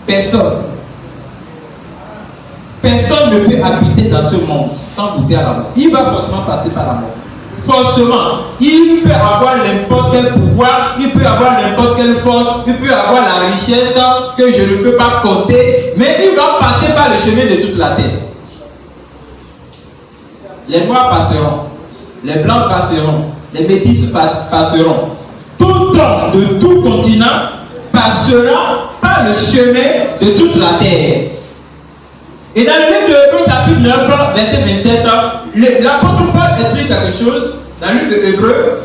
Personne. Personne ne peut habiter dans ce monde sans goûter à la mort. Il va forcément passer par la mort. Forcément. Il peut avoir n'importe quel pouvoir, il peut avoir n'importe quelle force, il peut avoir la richesse que je ne peux pas compter, mais il va passer par le chemin de toute la terre. Les noirs passeront, les blancs passeront, les métis passeront. Tout homme de tout continent passera par le chemin de toute la terre. Et dans le livre de Hébreux chapitre 9, verset 27, l'apôtre Paul explique quelque chose. Dans le livre de Hébreux,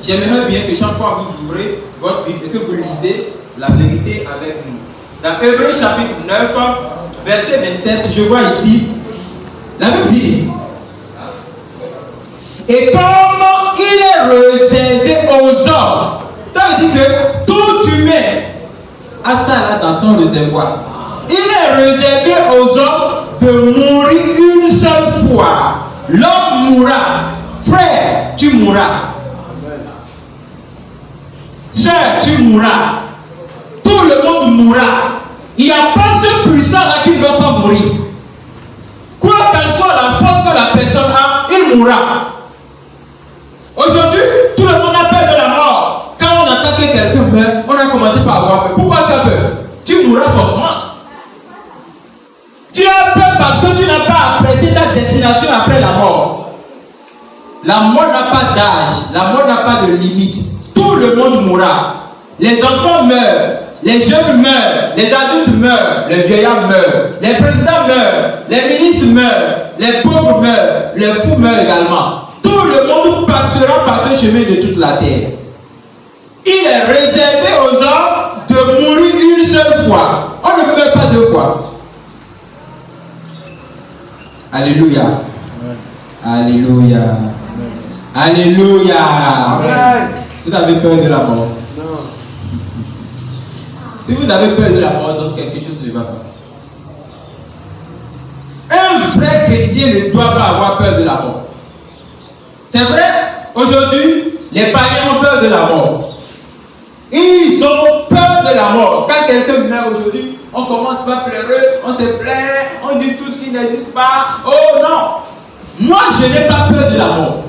j'aimerais bien que chaque fois vous ouvrez votre Bible et que vous lisez la vérité avec nous. Dans Hébreux chapitre 9, verset 27, je vois ici, la Bible dit: et comme il est réservé aux hommes, ça veut dire que tout humain a ça là dans son réservoir. Il est réservé aux hommes de mourir une seule fois. L'homme mourra. Frère, tu mourras. Sœur, tu mourras. Tout le monde mourra. Il n'y a pas ce puissant là qui ne va pas mourir. Quoi qu'elle soit la force que la personne a, il mourra. Aujourd'hui, tout le monde a peur de la mort. Quand on attend que quelqu'un meurt, on a commencé par avoir peur. Pourquoi tu as peur? Tu mourras forcément. Tu as peur parce que tu n'as pas apprêté ta destination après la mort. La mort n'a pas d'âge, la mort n'a pas de limite. Tout le monde mourra. Les enfants meurent, les jeunes meurent, les adultes meurent, les vieillards meurent, les présidents meurent, les ministres meurent, les pauvres meurent, les fous meurent également. Tout le monde passera par ce chemin de toute la terre. Il est réservé aux hommes de mourir une seule fois. On ne meurt pas deux fois. Alléluia. Alléluia. Alléluia. Amen. Vous avez peur de la mort? Non. Si vous avez peur de la mort, donc quelque chose ne va pas. Un vrai chrétien ne doit pas avoir peur de la mort. C'est vrai, aujourd'hui, les païens ont peur de la mort. Ils ont peur de la mort. Quand quelqu'un meurt aujourd'hui, on commence par pleurer, on se plaint, on dit tout ce qui n'existe pas. Oh non! Moi, je n'ai pas peur de la mort.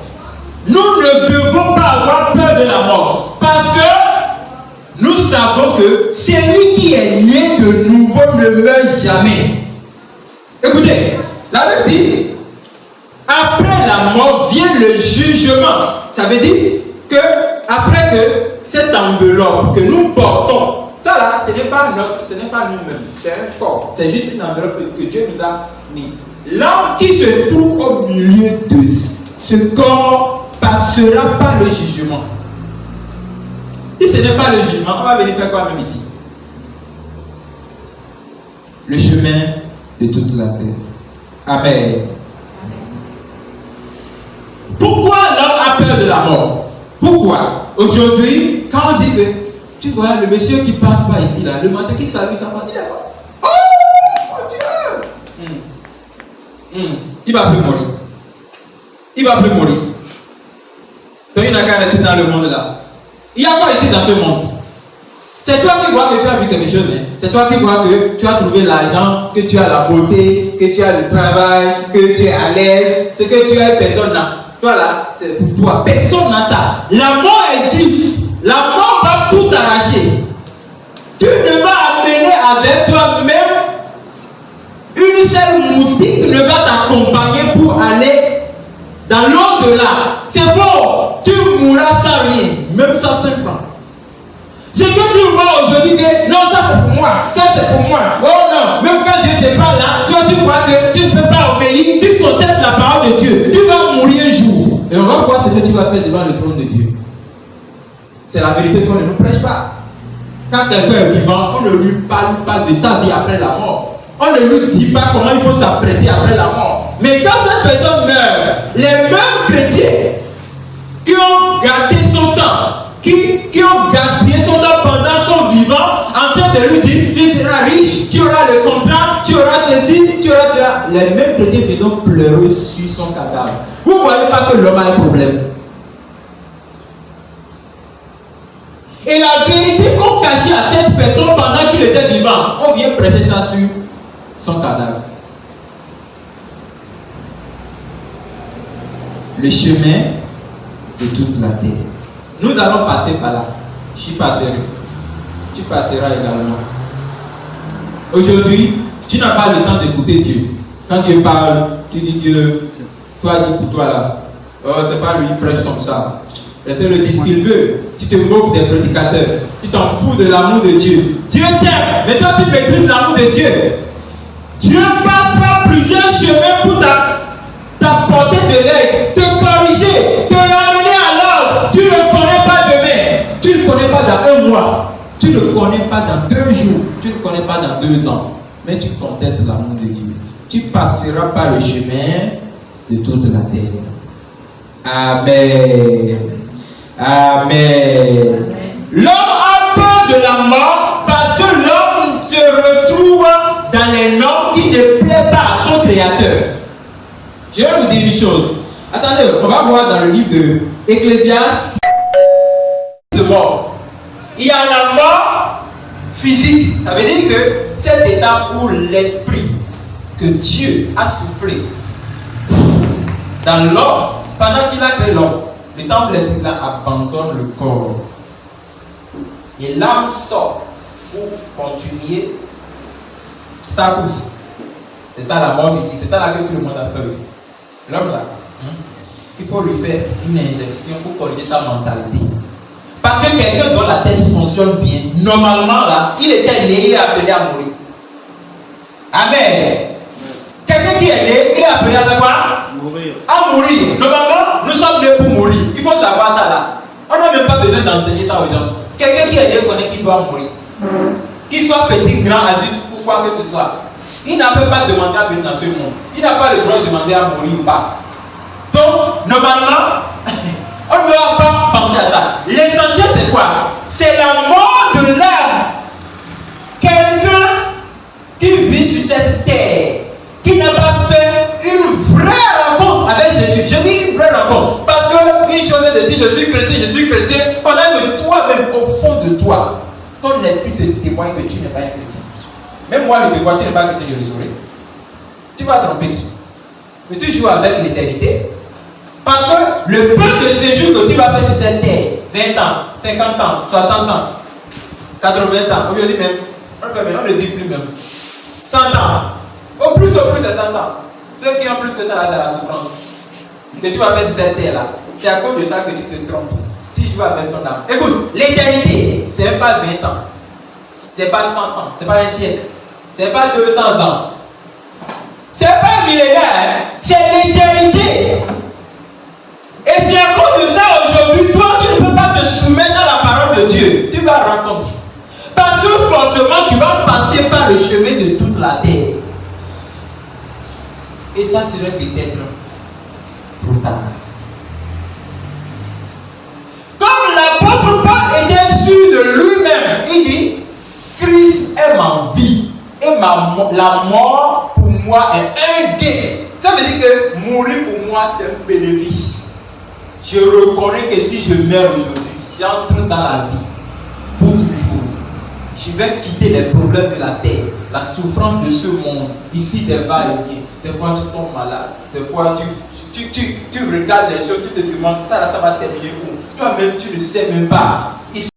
Nous ne devons pas avoir peur de la mort. Parce que nous savons que celui qui est né de nouveau ne meurt jamais. Écoutez, la Bible dit, après la mort vient le jugement. Ça veut dire que après que cette enveloppe que nous portons, ça là, ce n'est pas nous-mêmes, c'est un corps, c'est juste une enveloppe que Dieu nous a mis. L'homme qui se trouve au milieu de ce corps passera par le jugement. Si ce n'est pas le jugement, on va venir faire quoi même ici? Le chemin de toute la terre. Amen. Pourquoi l'homme a peur de la mort? Pourquoi? Aujourd'hui, quand on dit que tu vois le monsieur qui passe par ici, là, le matin qui salue sa femme, il est là. Oh mon Dieu! Il va plus mourir. Il va plus mourir. Donc il n'a qu'à rester dans le monde là. Il y a quoi ici dans ce monde? C'est toi qui vois que tu as vu quelque chose. Hein? C'est toi qui vois que tu as trouvé l'argent, que tu as la beauté, que tu as le travail, que tu es à l'aise. C'est que tu as personne là. Toi là, c'est pour toi. Personne n'a ça. La mort existe. La mort va tout arracher. Tu ne vas amener avec toi-même une seule moustique ne va t'accompagner pour aller dans l'au-delà. C'est faux. Tu mourras sans rien, même sans 5 francs. Ce que tu vois aujourd'hui, que non, ça c'est pour moi, ça c'est pour moi. Oh non, même quand Dieu te parle là, toi tu crois que tu ne peux pas obéir, tu contestes la parole de Dieu. Tu vas mourir un jour. Et on va voir ce que tu vas faire devant le trône de Dieu. C'est la vérité qu'on ne nous prêche pas. Quand quelqu'un est vivant, on ne lui parle pas de sa vie après la mort. On ne lui dit pas comment il faut s'apprêter après la mort. Mais quand cette personne meurt, les mêmes chrétiens qui ont gardé son temps, qui ont gaspillé son temps pendant son vivant, en train de lui dire, tu seras riche, tu auras le contrat, tu auras ceci, tu auras cela. Les mêmes chrétiens viennent pleurer sur son cadavre. Vous ne voyez pas que l'homme a un problème. Et la vérité qu'on cachait à cette personne pendant qu'il était vivant, on vient prêcher ça sur son cadavre. Le chemin de toute la terre. Nous allons passer par là. J'y passerai. Tu passeras également. Aujourd'hui, tu n'as pas le temps d'écouter Dieu. Quand Dieu parle, tu dis Dieu, toi dis pour toi là. Oh, c'est pas lui, il prêche comme ça. Laissez-le dire ce qu'il veut. Tu te moques des prédicateurs. Tu t'en fous de l'amour de Dieu. Dieu t'aime, mais toi tu maîtrises l'amour de Dieu. Dieu passe par plusieurs chemins pour t'apporter de l'aide, te corriger, te ramener à l'ordre. Tu ne le connais pas demain. Tu ne le connais pas dans un mois. Tu ne le connais pas dans 2 jours. Tu ne le connais pas dans 2 ans. Mais tu contestes l'amour de Dieu. Tu passeras par le chemin de toute la terre. Amen. Amen. L'homme a peur de la mort parce que l'homme se retrouve dans les normes qui ne plaisent pas à son créateur. Je vais vous dire une chose. Attendez, on va voir dans le livre de Ecclésiaste de mort. Il y a la mort physique. Ça veut dire que cet état où l'esprit que Dieu a soufflé dans l'homme, pendant qu'il a créé l'homme, le temps où l'esprit là abandonne le corps. Et l'âme sort pour continuer sa course. C'est ça la mort physique. C'est ça là que tout le monde a peur aussi. L'homme là, il faut lui faire une injection pour corriger sa mentalité. Parce que quelqu'un dont la tête fonctionne bien, normalement là, il était né, il est appelé à mourir. Amen. Quelqu'un qui est né, il est appelé à quoi? Mourir. À mourir. Normalement, nous sommes nés pour mourir. Il faut savoir ça là. On n'a même pas besoin d'enseigner ça aux gens. Quelqu'un qui est né connaît qu'il doit mourir. Qu'il soit petit, grand, adulte ou quoi que ce soit. Il n'a même pas demandé à venir dans ce monde. Il n'a pas le droit de demander à mourir ou pas. Donc, normalement, on ne doit pas penser à ça. L'essentiel, c'est quoi? C'est la mort de l'âme. Quelqu'un qui vit sur cette terre, qui n'a pas fait une vraie rencontre avec Jésus. Je dis une vraie rencontre. Parce que une chose est de dire je suis chrétien, pendant que toi-même, au fond de toi, ton esprit te témoigne que tu n'es pas un chrétien. Même moi, je te vois, tu n'es pas chrétien, je le saurai. Tu vas tromper. Mais tu joues avec l'éternité. Parce que le peu de séjour que tu vas faire sur cette terre, 20 ans, 50 ans, 60 ans, 80 ans, aujourd'hui même, on ne le dit plus même, 100 ans, au plus c'est 100 ans. Ceux qui ont plus que ça, c'est la souffrance. Que tu vas faire sur cette terre-là, c'est à cause de ça que tu te trompes. Tu joues avec ton âme. Écoute, l'éternité, c'est même pas 20 ans, c'est pas 100 ans, c'est pas un siècle, c'est pas 200 ans, c'est pas un millénaire, c'est l'éternité. Et c'est à cause de ça aujourd'hui, toi tu ne peux pas te soumettre à la parole de Dieu. Tu vas rencontrer. Parce que forcément tu vas passer par le chemin de toute la terre. Et ça serait peut-être trop tard. Comme l'apôtre Paul était sûr de lui-même, il dit, Christ est ma vie. Et la mort pour moi est un gain. Ça veut dire que mourir pour moi c'est un bénéfice. Je reconnais que si je meurs aujourd'hui, j'entre dans la vie pour toujours. Je vais quitter les problèmes de la terre, la souffrance de ce monde, ici des va-et-vient. Des fois tu tombes malade, des fois tu regardes les choses, tu te demandes ça va terminer où? Toi-même tu ne sais même pas. Ici,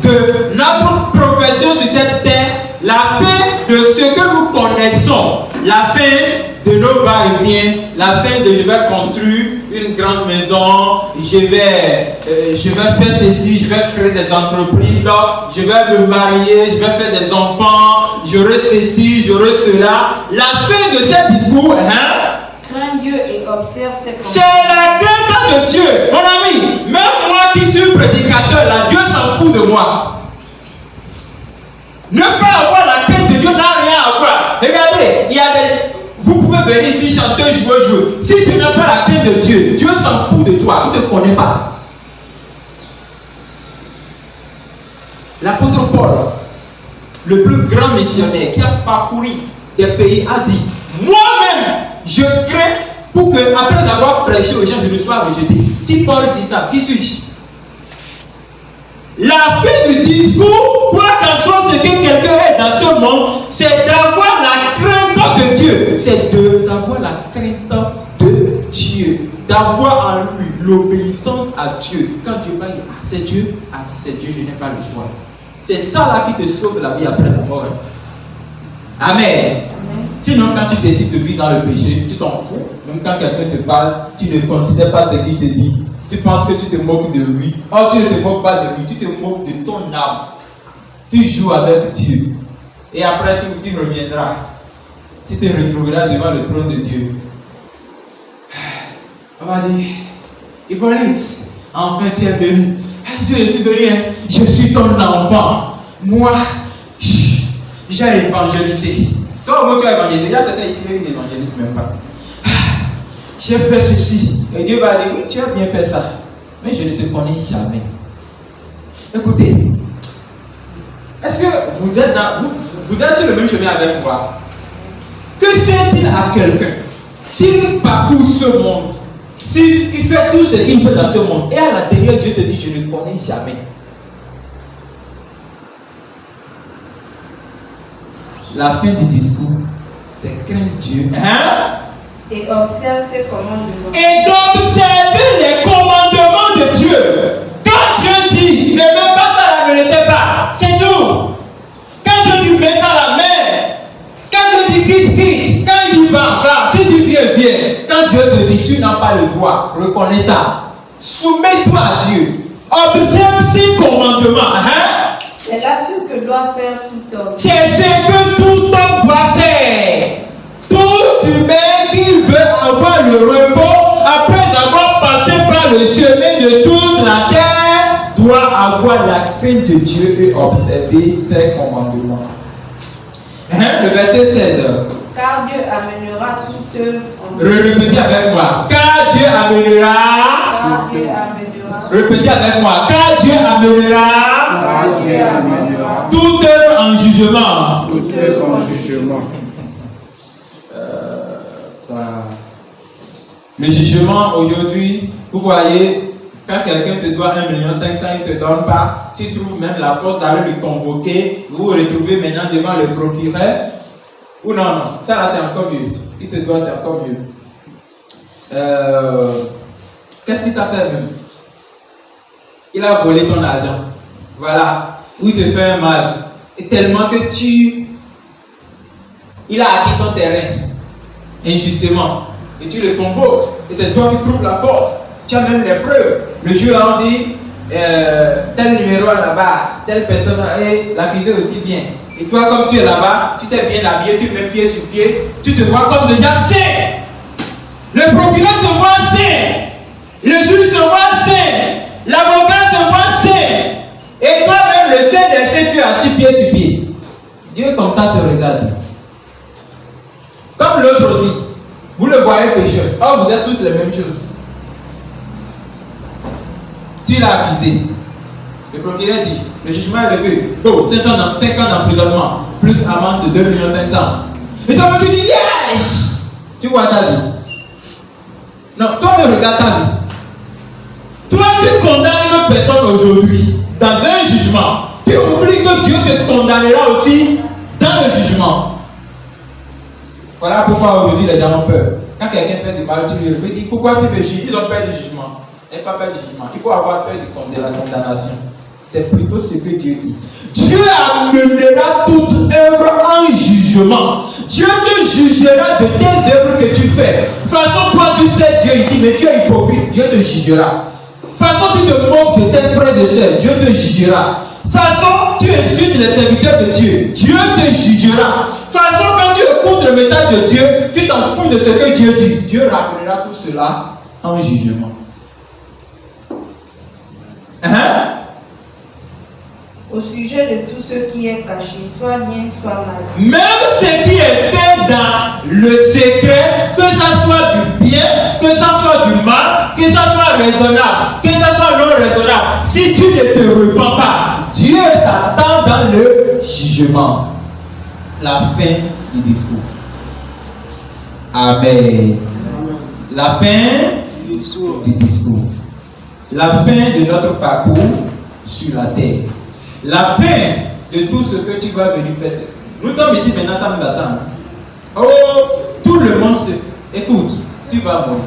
de notre profession sur cette terre, la fin de ce que nous connaissons, la fin de nos va-et-vient, la fin de je vais construire une grande maison, je vais faire ceci, je vais créer des entreprises, je vais me marier, je vais faire des enfants, j'aurai ceci, j'aurai cela. La fin de ce discours, Crains Dieu et observe ses commandements. C'est la crainte de Dieu, mon ami. Même moi qui suis prédicateur, là, Dieu s'en fout de moi. Ne pas avoir la crainte de Dieu n'a rien à voir. Regardez, vous pouvez venir ici chanter, jouer. Si tu n'as pas la crainte de Dieu, Dieu s'en fout de toi, il ne te connaît pas. L'apôtre Paul, le plus grand missionnaire qui a parcouru des pays, a dit, moi-même, je crains pour que, après avoir prêché aux gens, je ne sois rejeté. Si Paul dit ça, qui suis-je? La fin du discours, quoi qu'en soit ce que quelqu'un est dans ce monde, c'est d'avoir la crainte de Dieu. C'est d'avoir la crainte de Dieu. D'avoir en lui l'obéissance à Dieu. Quand Dieu va dire, ah c'est Dieu, ah si c'est Dieu, je n'ai pas le choix. C'est ça là qui te sauve la vie après la mort. Amen. Amen. Sinon, quand tu décides de vivre dans le péché, tu t'en fous. Même quand quelqu'un te parle, tu ne considères pas ce qu'il te dit. Tu penses que tu te moques de lui. Or, tu ne te moques pas de lui, tu te moques de ton âme. Tu joues avec Dieu. Et après, tu reviendras. Tu te retrouveras devant le trône de Dieu. On va dire, Hippolyte, enfin tu es venu. Je suis venu, je suis ton enfant. Moi, j'ai évangélisé. Toi, au moins, tu as évangélisé. Il y a certains ici qui n'évangélisent même pas. J'ai fait ceci. Et Dieu va dire, oui, tu as bien fait ça. Mais je ne te connais jamais. Écoutez, est-ce que vous êtes sur le même chemin avec moi? Que sert-il à quelqu'un s'il parcourt ce monde, s'il fait tout ce qu'il fait dans ce monde, et à la dernière, Dieu te dit, je ne connais jamais? La fin du discours, c'est craindre Dieu. Et observe ses commandements. Et d'observer les commandements de Dieu. Quand Dieu dit, ne mets pas ça là, ne le fais pas. C'est tout. Quand Dieu dit, mets ça à la mer. Quand Dieu dit, quitte. Quand il dit, va. Si tu viens, viens. Quand Dieu te dit, tu n'as pas le droit. Reconnais ça. Soumets-toi à Dieu. Observe ses commandements. C'est là ce que doit faire tout homme. C'est ce que tout homme doit faire. Tout humain qui veut avoir le repos après avoir passé par le chemin de toute la terre doit avoir la crainte de Dieu et observer ses commandements. Le verset 16. Car Dieu amènera toute œuvre en Dieu. Répétez avec moi. Car Dieu amènera. Car Dieu amènera. Répétez avec moi. Car Dieu amènera. Car Dieu amènera. Toute œuvre en jugement. Toute œuvre en jugement. Le jugement aujourd'hui, vous voyez, quand quelqu'un te doit 1,5 million, il ne te donne pas, tu trouves même la force d'aller le convoquer, vous vous retrouvez maintenant devant le procureur, ou non, ça là c'est encore mieux, il te doit, c'est encore mieux. Qu'est-ce qu'il t'a fait même? Il a volé ton argent, voilà, ou il te fait un mal, et tellement que il a acquis ton terrain, injustement. Et tu le convoques. Et c'est toi qui trouves la force. Tu as même les preuves. Le juge a dit tel numéro là-bas, telle personne, et l'accusé aussi vient. Et toi, comme tu es là-bas, tu t'es bien habillé, tu mets pied sur pied, tu te vois comme déjà saint. Le procureur se voit saint. Le juge se voit saint. L'avocat se voit saint. Et toi-même, le saint des saints, tu es assis pied sur pied. Dieu, comme ça, te regarde. Comme l'autre aussi. Vous le voyez pécheur. Or, vous êtes tous les mêmes choses. Tu l'as accusé. Le procureur dit, le jugement est levé. Oh, 5 ans d'emprisonnement, plus amende de 2,5 millions. Et toi, tu dis, yes! Tu vois ta vie. Non, toi, ne regarde ta vie. Toi, tu condamnes une personne aujourd'hui dans un jugement. Tu oublies que Dieu te condamnera aussi dans le jugement. Voilà pourquoi aujourd'hui les gens ont peur. Quand quelqu'un fait du mal, tu lui dis pourquoi tu veux juger? Ils ont peur du jugement. Ils n'ont pas peur du jugement. Il faut avoir peur de la condamnation. C'est plutôt ce que Dieu dit. Dieu amènera toute œuvre en jugement. Dieu te jugera de tes œuvres que tu fais. De toute façon, toi tu sais Dieu ici, mais tu es hypocrite. Dieu te jugera. De toute façon, tu te moques de tes frères et sœurs. Dieu te jugera. De toute façon, tu insultes les serviteurs de Dieu. Dieu te jugera. De toute façon, quand tu écoutes le message de Dieu, tu t'en fous de ce que Dieu dit. Dieu rappellera tout cela en jugement. Au sujet de tout ce qui est caché, soit bien, soit mal. Même ce qui est fait dans le secret, que ça soit du bien, que ça soit du mal, que ça soit raisonnable, que ça soit non raisonnable, si tu ne te repens pas, Dieu t'attend dans le jugement. La fin du discours. Amen. La fin du discours. la fin de notre parcours sur la terre. La fin de tout ce que tu vas venir faire. Nous sommes ici maintenant, ça nous attend. Oh, tout le monde se... Écoute, tu vas mourir.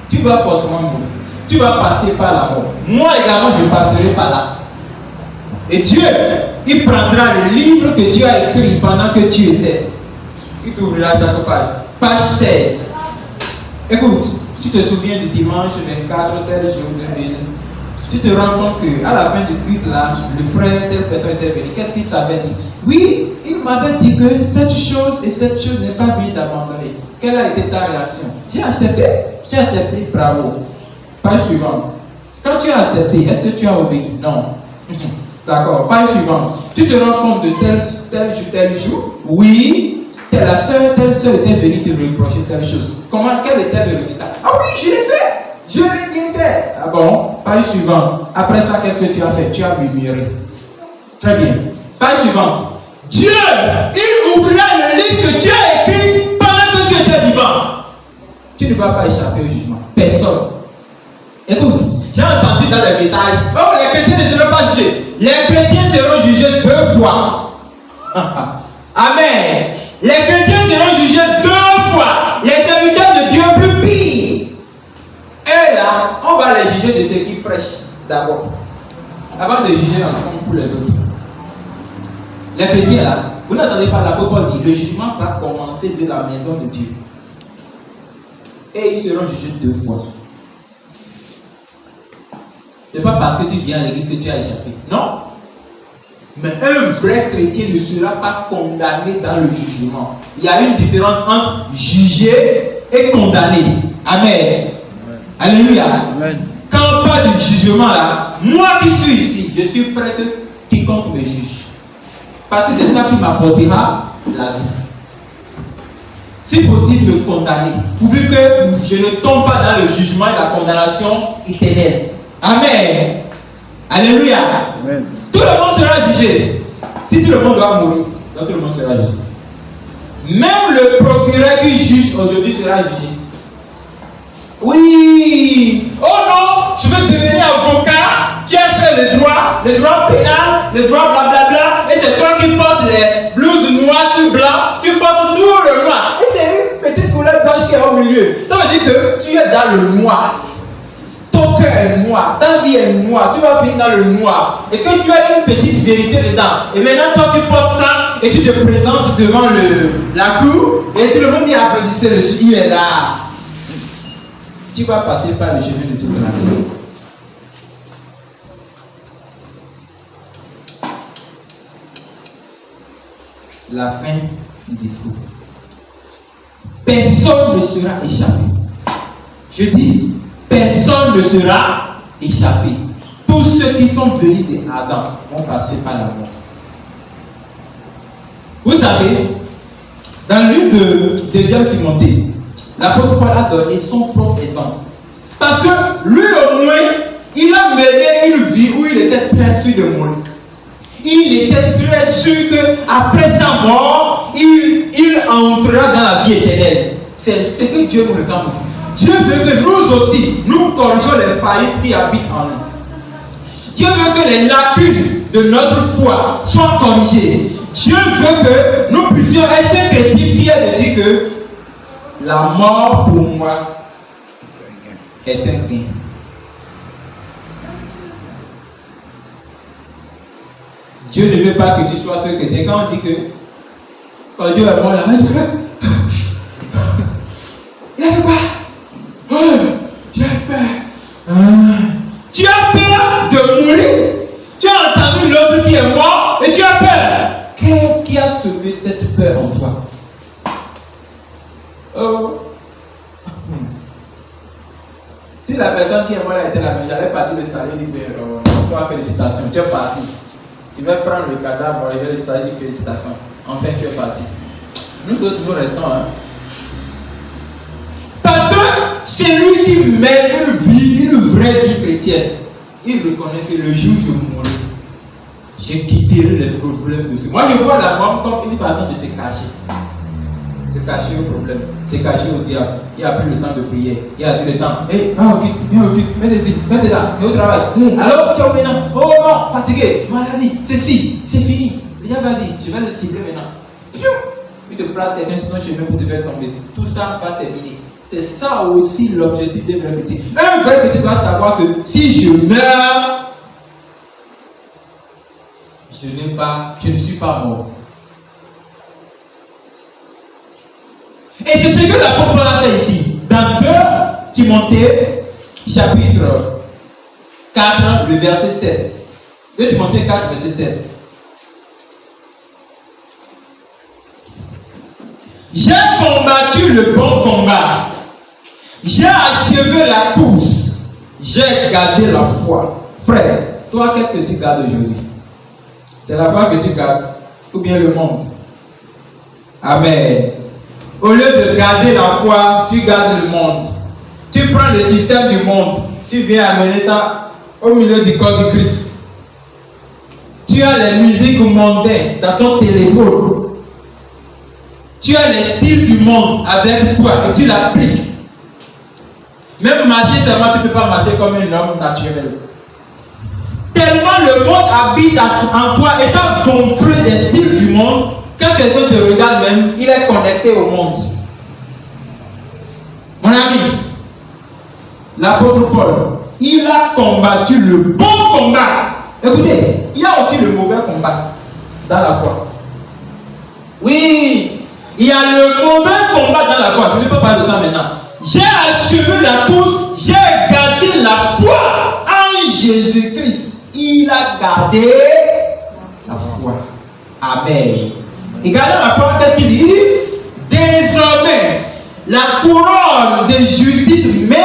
Tu vas forcément mourir. Tu vas passer par la mort. Moi également, je passerai par là. Et Dieu, il prendra le livre que Dieu a écrit pendant que tu étais. Il t'ouvrira chaque page. Page 16. Écoute, tu te souviens du dimanche 24, tel jour de venir. Tu te rends compte qu'à la fin du culte là, le frère, telle personne était venu. Qu'est-ce qu'il t'avait dit? Oui, il m'avait dit que cette chose et cette chose n'est pas bien d'abandonner. Quelle a été ta réaction? J'ai accepté. J'ai accepté, bravo. Page suivante. Quand tu as accepté, est-ce que tu as obéi? Non. D'accord, page suivante. Tu te rends compte de tel jour? Oui, telle soeur était venue te reprocher telle chose. Quel était le résultat? Ah oui, je l'ai fait. Je l'ai bien fait. Ah bon, page suivante. Après ça, qu'est-ce que tu as fait? Tu as murmuré. Très bien. Page suivante. Dieu, il ouvrira le livre que Dieu a écrit pendant que tu étais vivant. Tu ne vas pas échapper au jugement. Personne. Écoute, j'ai entendu dans le message, oh, les chrétiens ne seront pas jugés. Les chrétiens seront jugés 2 fois. Amen. Les chrétiens seront jugés 2 fois. Les serviteurs de Dieu plus pire. Et là, on va les juger de ce qui prêchent d'abord. Avant de juger ensemble pour les autres. Les chrétiens là, vous n'entendez pas l'apôtre Paul dit, le jugement va commencer de la maison de Dieu. Et ils seront jugés 2 fois. Ce n'est pas parce que tu viens à l'église que tu as échappé. Non. Mais un vrai chrétien ne sera pas condamné dans le jugement. Il y a une différence entre juger et condamner. Amen. Alléluia. Amen. Quand on parle du jugement là, moi qui suis ici, je suis prêt que quiconque me juge. Parce que c'est ça qui m'apportera la vie. Si possible, me condamner. Pourvu que je ne tombe pas dans le jugement et la condamnation éternelle. Amen. Alléluia. Amen. Tout le monde sera jugé. Si tout le monde doit mourir, donc tout le monde sera jugé. Même le procureur qui juge aujourd'hui sera jugé. Oui. Oh non, je veux devenir avocat. Tu as fait le droit pénal, le droit blablabla. Et c'est toi qui portes les blouses noires sur blanc. Tu portes tout le noir. Et c'est une petite couleur blanche qui est au milieu. Ça veut dire que tu es dans le noir. Ton cœur est noir, ta vie est noire, tu vas finir dans le noir. Et que tu as une petite vérité dedans. Et maintenant, toi, tu portes ça et tu te présentes devant la cour. Et tout le monde dit applaudissez le juge, il est là. Tu vas passer par le chemin de toute la vie. La fin du discours. Personne ne sera échappé. Je dis, personne ne sera échappé. Tous ceux qui sont venus d'Adam vont passer par la mort. Vous savez, dans l'une de 2 Timothée, l'apôtre Paul a donné son propre exemple. Parce que lui au moins, il a mené une vie où il était très sûr de mourir. Il était très sûr qu'après sa mort, il entrera dans la vie éternelle. C'est ce que Dieu nous réclame aujourd'hui. Dieu veut que nous aussi, nous corrigeons les faillites qui habitent en nous. Dieu veut que les lacunes de notre foi soient corrigées. Dieu veut que nous puissions être chrétiens fiers de dire que la mort pour moi est un gain. Dieu ne veut pas que tu sois ce chrétien. Quand on dit que quand Dieu est mort, il a fait quoi? J'ai peur. Tu as peur de mourir. Tu as entendu l'autre qui est mort et tu as peur. Qu'est-ce qui a sauvé cette peur en toi? Oh. Si la personne qui est morte était la même, j'allais partir le salut et dire toi, félicitations, tu es parti. Tu vas prendre le cadavre, je vais le salut, dire félicitations. Enfin, tu es parti. Nous autres, nous restons. Parce que c'est lui qui mène une vraie vie chrétienne. Il reconnaît que le jour où je mourrai, je quitterai les problèmes de ce. Moi, je vois la mort comme une façon de se cacher. C'est caché au problème, c'est caché au diable. Il a pris le temps de prier, il a dit le temps. Hé, viens au culte, fais ceci, fais cela, viens au travail. Alors, tu es maintenant. Oh non, fatigué, maladie, ceci, c'est fini. Le diable a dit, je vais le cibler maintenant. Il te place quelqu'un sur ton chemin pour te faire tomber. Tout ça va terminer. C'est ça aussi l'objectif d'un vrai chrétien. Un vrai chrétien doit savoir que si je meurs, je ne suis pas mort. Et c'est ce que l'apôtre Paul a fait ici. Dans 2 Timothée, chapitre 4, le verset 7. 2 Timothée 4, verset 7. J'ai combattu le bon combat. J'ai achevé la course. J'ai gardé la foi. Frère, toi, qu'est-ce que tu gardes aujourd'hui? C'est la foi que tu gardes ou bien le monde? Amen. Au lieu de garder la foi, tu gardes le monde. Tu prends le système du monde, tu viens amener ça au milieu du corps de Christ. Tu as les musiques mondaines dans ton téléphone. Tu as les styles du monde avec toi et tu l'appliques. Même marcher seulement, tu ne peux pas marcher comme un homme naturel. Tellement le monde habite en toi, étant gonflé des styles du monde, quand quelqu'un te regarde même, il est connecté au monde. Mon ami, l'apôtre Paul, il a combattu le bon combat. Écoutez, il y a aussi le mauvais combat dans la foi. Oui, il y a le mauvais combat dans la foi. Je ne vais pas parler de ça maintenant. J'ai achevé la course, j'ai gardé la foi en Jésus-Christ. Il a gardé la foi. Amen. Et gardant la foi, qu'est-ce qu'il dit? Désormais, la couronne de justice m'est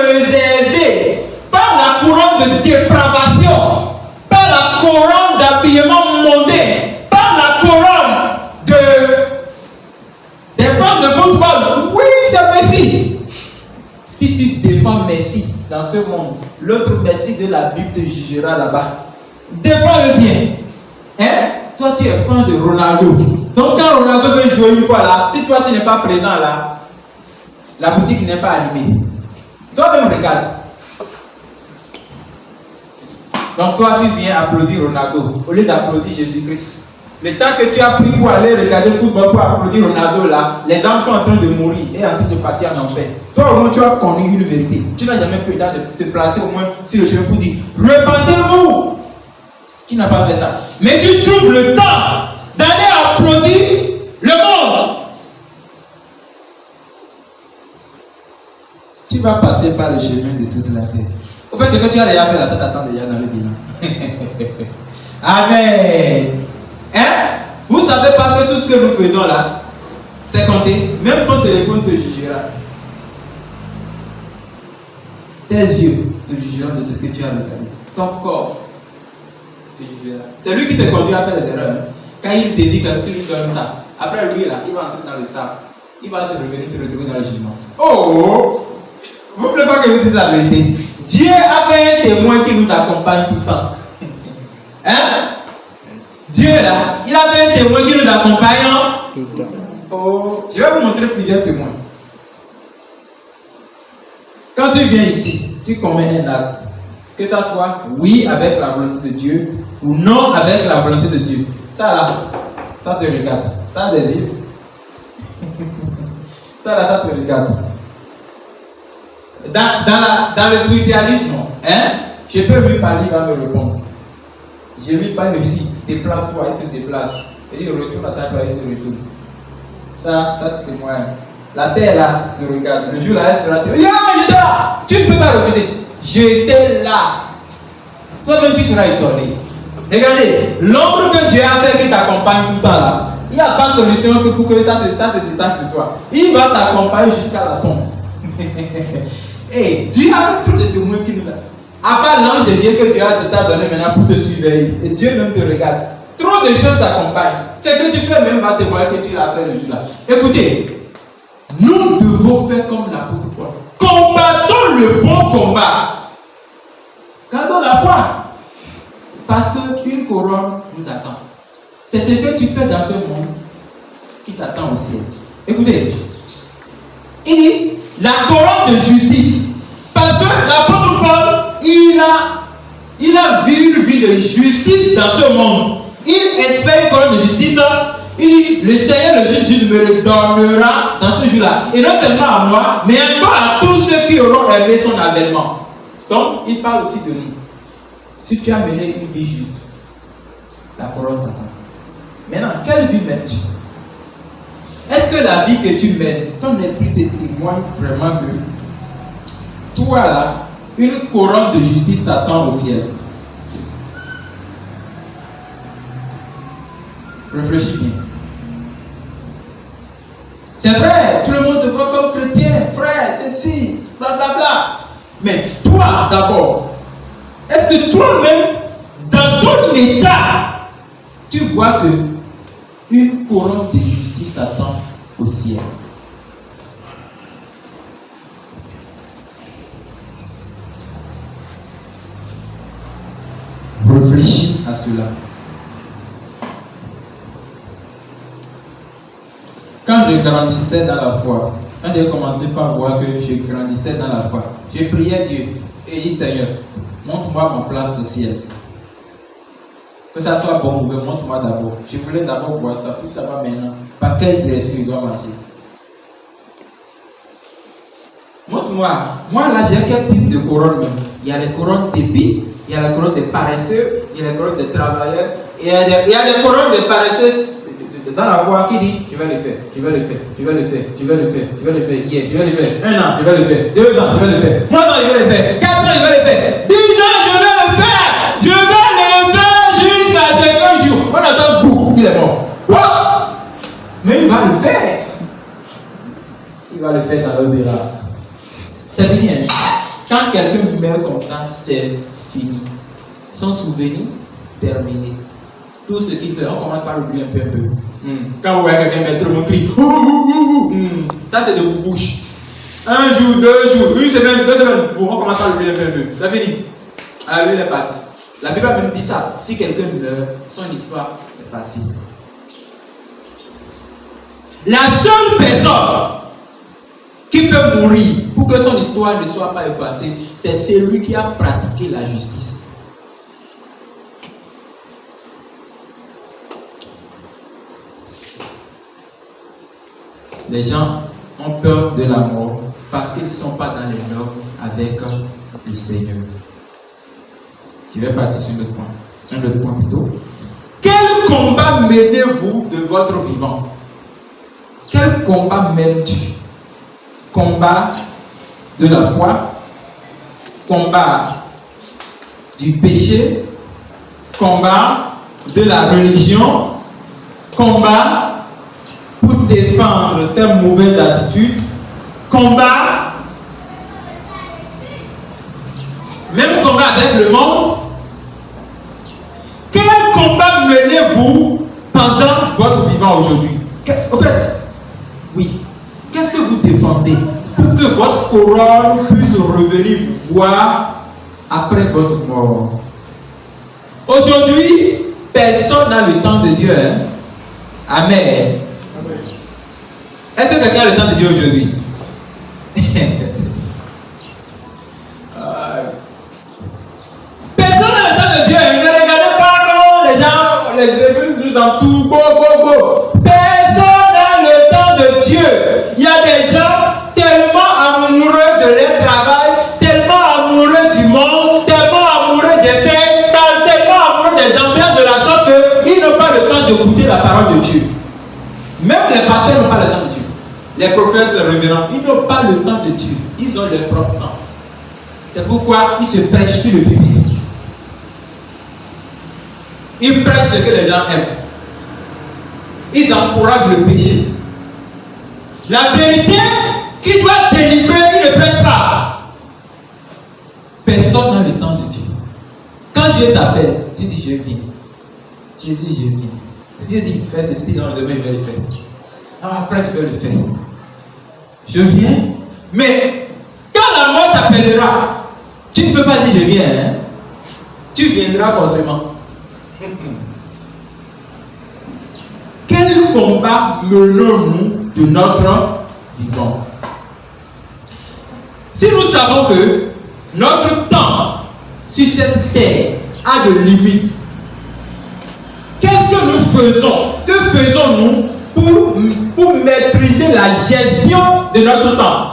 réservée, pas la couronne de dépravation, pas la couronne d'habillement mondain, pas la couronne des femmes de football. Oui, c'est Messie. Si tu défends Messie dans ce monde, l'autre Messie de la Bible te jugera là-bas. Défends-le bien. Hein? Toi, tu es fan de Ronaldo. Donc, quand Ronaldo veut jouer une fois là, si toi, tu n'es pas présent là, la boutique n'est pas allumée. Toi-même, regarde. Donc, toi, tu viens applaudir Ronaldo au lieu d'applaudir Jésus-Christ. Le temps que tu as pris pour aller regarder le football pour applaudir Ronaldo là, les âmes sont en train de mourir et en train de partir en enfer. Toi, au moins, tu as connu une vérité. Tu n'as jamais pris le temps de te placer au moins sur le chemin pour dire repentez-vous. Tu n'as pas fait ça. Mais tu trouves le temps d'aller applaudir le monde. Tu vas passer par le chemin de toute la terre. Au fait, ce que tu as déjà fait là, ça t'attend déjà dans le bilan. Amen. Hein? Vous ne savez pas que tout ce que nous faisons là, c'est compté. Même ton téléphone te jugera. Tes yeux te jugeront de ce que tu as regardé. Ton corps te jugera. C'est lui qui te conduit à faire des erreurs. Quand il désire que tu lui donnes ça, après lui là, il va entrer dans le sable. Il va te revenir te retrouver dans le jugement. Oh! Vous ne voulez pas que je vous dise la vérité? Dieu a fait un témoin qui nous accompagne tout le temps. Hein? Dieu là, il a fait un témoin qui nous accompagne tout le temps. Oh, je vais vous montrer plusieurs témoins. Quand tu viens ici, tu commets un acte. Que ça soit oui avec la volonté de Dieu ou non avec la volonté de Dieu. Ça là, ça te regarde. Ça a des yeux. Ça là, ça te regarde. Dans le spiritualisme, hein, je peux lui parler, il va me répondre. Je lui parle, je lui dis, déplace-toi, il se déplace. Il dit, retourne à ta place, il se retourne. Ça témoigne. La terre là, te regarde. Le jour là, elle sera là. J'étais là. Tu ne peux pas refuser. J'étais là. Toi-même, tu seras étonné. Regardez, l'ombre que Dieu a fait qui t'accompagne tout le temps là, il n'y a pas de solution que pour que ça se détache de toi. Il va t'accompagner jusqu'à la tombe. Et Dieu a fait tous les témoins qui nous a. À part l'ange de Dieu que Dieu t'a donné maintenant pour te surveiller. Et Dieu même te regarde. Trop de choses t'accompagnent. C'est que tu fais même pas témoigner que tu l'as fait le jour là. Écoutez, nous devons faire comme l'apôtre Paul. Combattons le bon combat. Gardons la foi. Parce qu'une couronne nous attend. C'est ce que tu fais dans ce monde qui t'attend au ciel. Écoutez, il dit la couronne de justice. Parce que l'apôtre Paul, il a vu une vie de justice dans ce monde. Il espère une couronne de justice. Il dit, le Seigneur, le Jésus, me le donnera dans ce jour-là. Et non seulement à moi, mais encore à tous ceux qui auront aimé son avènement. Donc, il parle aussi de nous. Si tu as mené une vie juste, la couronne t'attend. Maintenant, quelle vie mènes-tu? Est-ce que la vie que tu mènes, ton esprit te témoigne vraiment que toi là, une couronne de justice t'attend au ciel? Réfléchis bien. C'est vrai, tout le monde te voit comme chrétien, frère, ceci, blablabla. Mais toi d'abord, est-ce que toi-même, dans ton état, tu vois que une couronne de justice t'attend au ciel? Réfléchis à cela. Quand je grandissais dans la foi, quand j'ai commencé par voir que je grandissais dans la foi, j'ai prié à Dieu et dit Seigneur, montre-moi mon place au ciel. Que ça soit bon ou mauvais, montre-moi d'abord. Je voulais d'abord voir ça, puis ça va maintenant. Par quelle direction il doit marcher? Montre-moi. Moi là, j'ai quel type de couronne? Il y a les couronnes d'épée, il y a la couronne des paresseux, il y a la couronne des travailleurs, et il y a des couronnes des paresseuses dans la foi qui dit je vais le faire, je vais le faire, je vais le faire, je vais le faire, je vais le faire hier, je vais le faire, 1 an, je vais le faire, 2 ans, je vais le faire, 3 ans, je vais le faire, 4 ans, je vais le faire, 10 ans, je vais le faire, je vais le faire jusqu'à ce qu'un jour, on attend beaucoup, il est mort. What? Mais il va le faire. Il va le faire dans l'au-delà. C'est fini. Hein? Quand quelqu'un meurt comme ça, c'est fini. Son souvenir terminé. Tout ce qu'il fait, on commence par l'oublier un peu. Quand vous voyez quelqu'un mettre le mot cri, ça c'est de vos bouches. 1 jour, 2 jours, 1 semaine, 2 semaines, on commence par l'oublier un peu. C'est fini. Ah, lui il est parti. La Bible même dit ça. Si quelqu'un meurt, son histoire est passée. La seule personne qui peut mourir pour que son histoire ne soit pas effacée, c'est celui qui a pratiqué la justice. Les gens ont peur de la mort parce qu'ils ne sont pas dans les normes avec le Seigneur. Je vais partir sur le point. Un autre point plutôt. Quel combat menez-vous de votre vivant? Quel combat mènes-tu? Combat de la foi, combat du péché, combat de la religion, combat pour défendre tes mauvaises attitudes, combat, même combat avec le monde. Quel combat menez-vous pendant votre vivant aujourd'hui? Au fait, oui, qu'est-ce que vous défendez pour que votre couronne puisse revenir vous voir après votre mort? Aujourd'hui, personne n'a le temps de Dieu. Hein? Amen. Est-ce que quelqu'un a le temps de Dieu aujourd'hui? Personne n'a le temps de Dieu. Ne regardez pas comment les gens, les églises nous entourent. Personne n'a le temps de Dieu. Il y a des gens tellement amoureux de leur travail, tellement amoureux du monde, tellement amoureux des fêtes, tellement amoureux des ambiances de la sorte qu'ils n'ont pas le temps d'écouter la parole de Dieu. Même les pasteurs n'ont pas le temps de Dieu. Les prophètes, les révérends, ils n'ont pas le temps de Dieu. Ils ont leur propre temps. C'est pourquoi ils se prêchent sur le pupitre. Ils prêchent ce que les gens aiment. Ils encouragent le péché. La vérité qui doit délivrer, ils ne prêchent pas. Personne n'a le temps de Dieu. Quand Dieu t'appelle, tu dis je viens. Jésus, je viens. Si Dieu dit fais ceci dans le demain, je vais le faire. Après, je vais le faire. Je viens. Mais quand la mort t'appellera, tu ne peux pas dire je viens. Hein? Tu viendras forcément. Quel combat menons-nous de notre vivant. Si nous savons que notre temps sur cette terre a de limites, qu'est-ce que nous faisons? Que faisons-nous pour maîtriser la gestion de notre temps?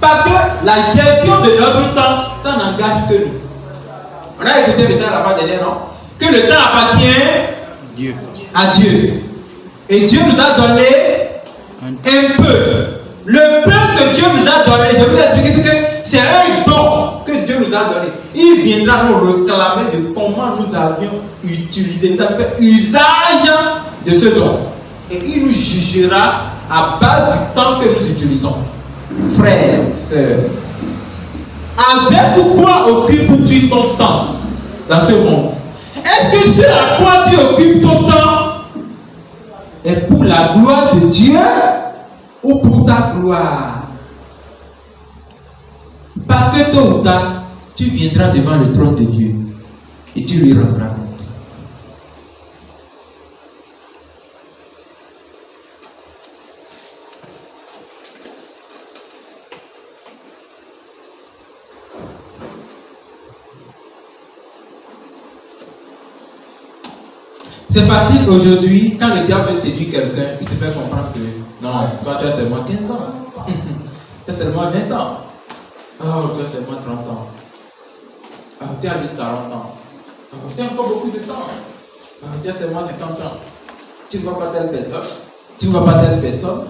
Parce que la gestion de notre temps, ça n'engage que nous. On a écouté le message la fois dernière, non? Que le temps appartient à Dieu. Et Dieu nous a donné un peu. Le peu que Dieu nous a donné, je vais vous expliquer ce que c'est un don que Dieu nous a donné. Il viendra nous réclamer de comment nous avions utilisé, nous avons fait usage de ce don. Et il nous jugera à base du temps que nous utilisons. Frères, sœurs, avec quoi occupes-tu ton temps dans ce monde? Est-ce que ce à quoi tu occupes ton temps est pour la gloire de Dieu ou pour ta gloire? Parce que tôt ou tard, tu viendras devant le trône de Dieu et tu lui rendras compte. C'est facile aujourd'hui, quand le diable veut séduire quelqu'un, il te fait comprendre que non, toi tu as seulement 15 ans, tu as seulement 20 ans, oh, tu as seulement 30 ans, oh, tu as juste 40 ans, oh, tu as encore beaucoup de temps, oh, tu as seulement 50 ans, tu ne vois pas telle personne, tu ne vois pas telle personne.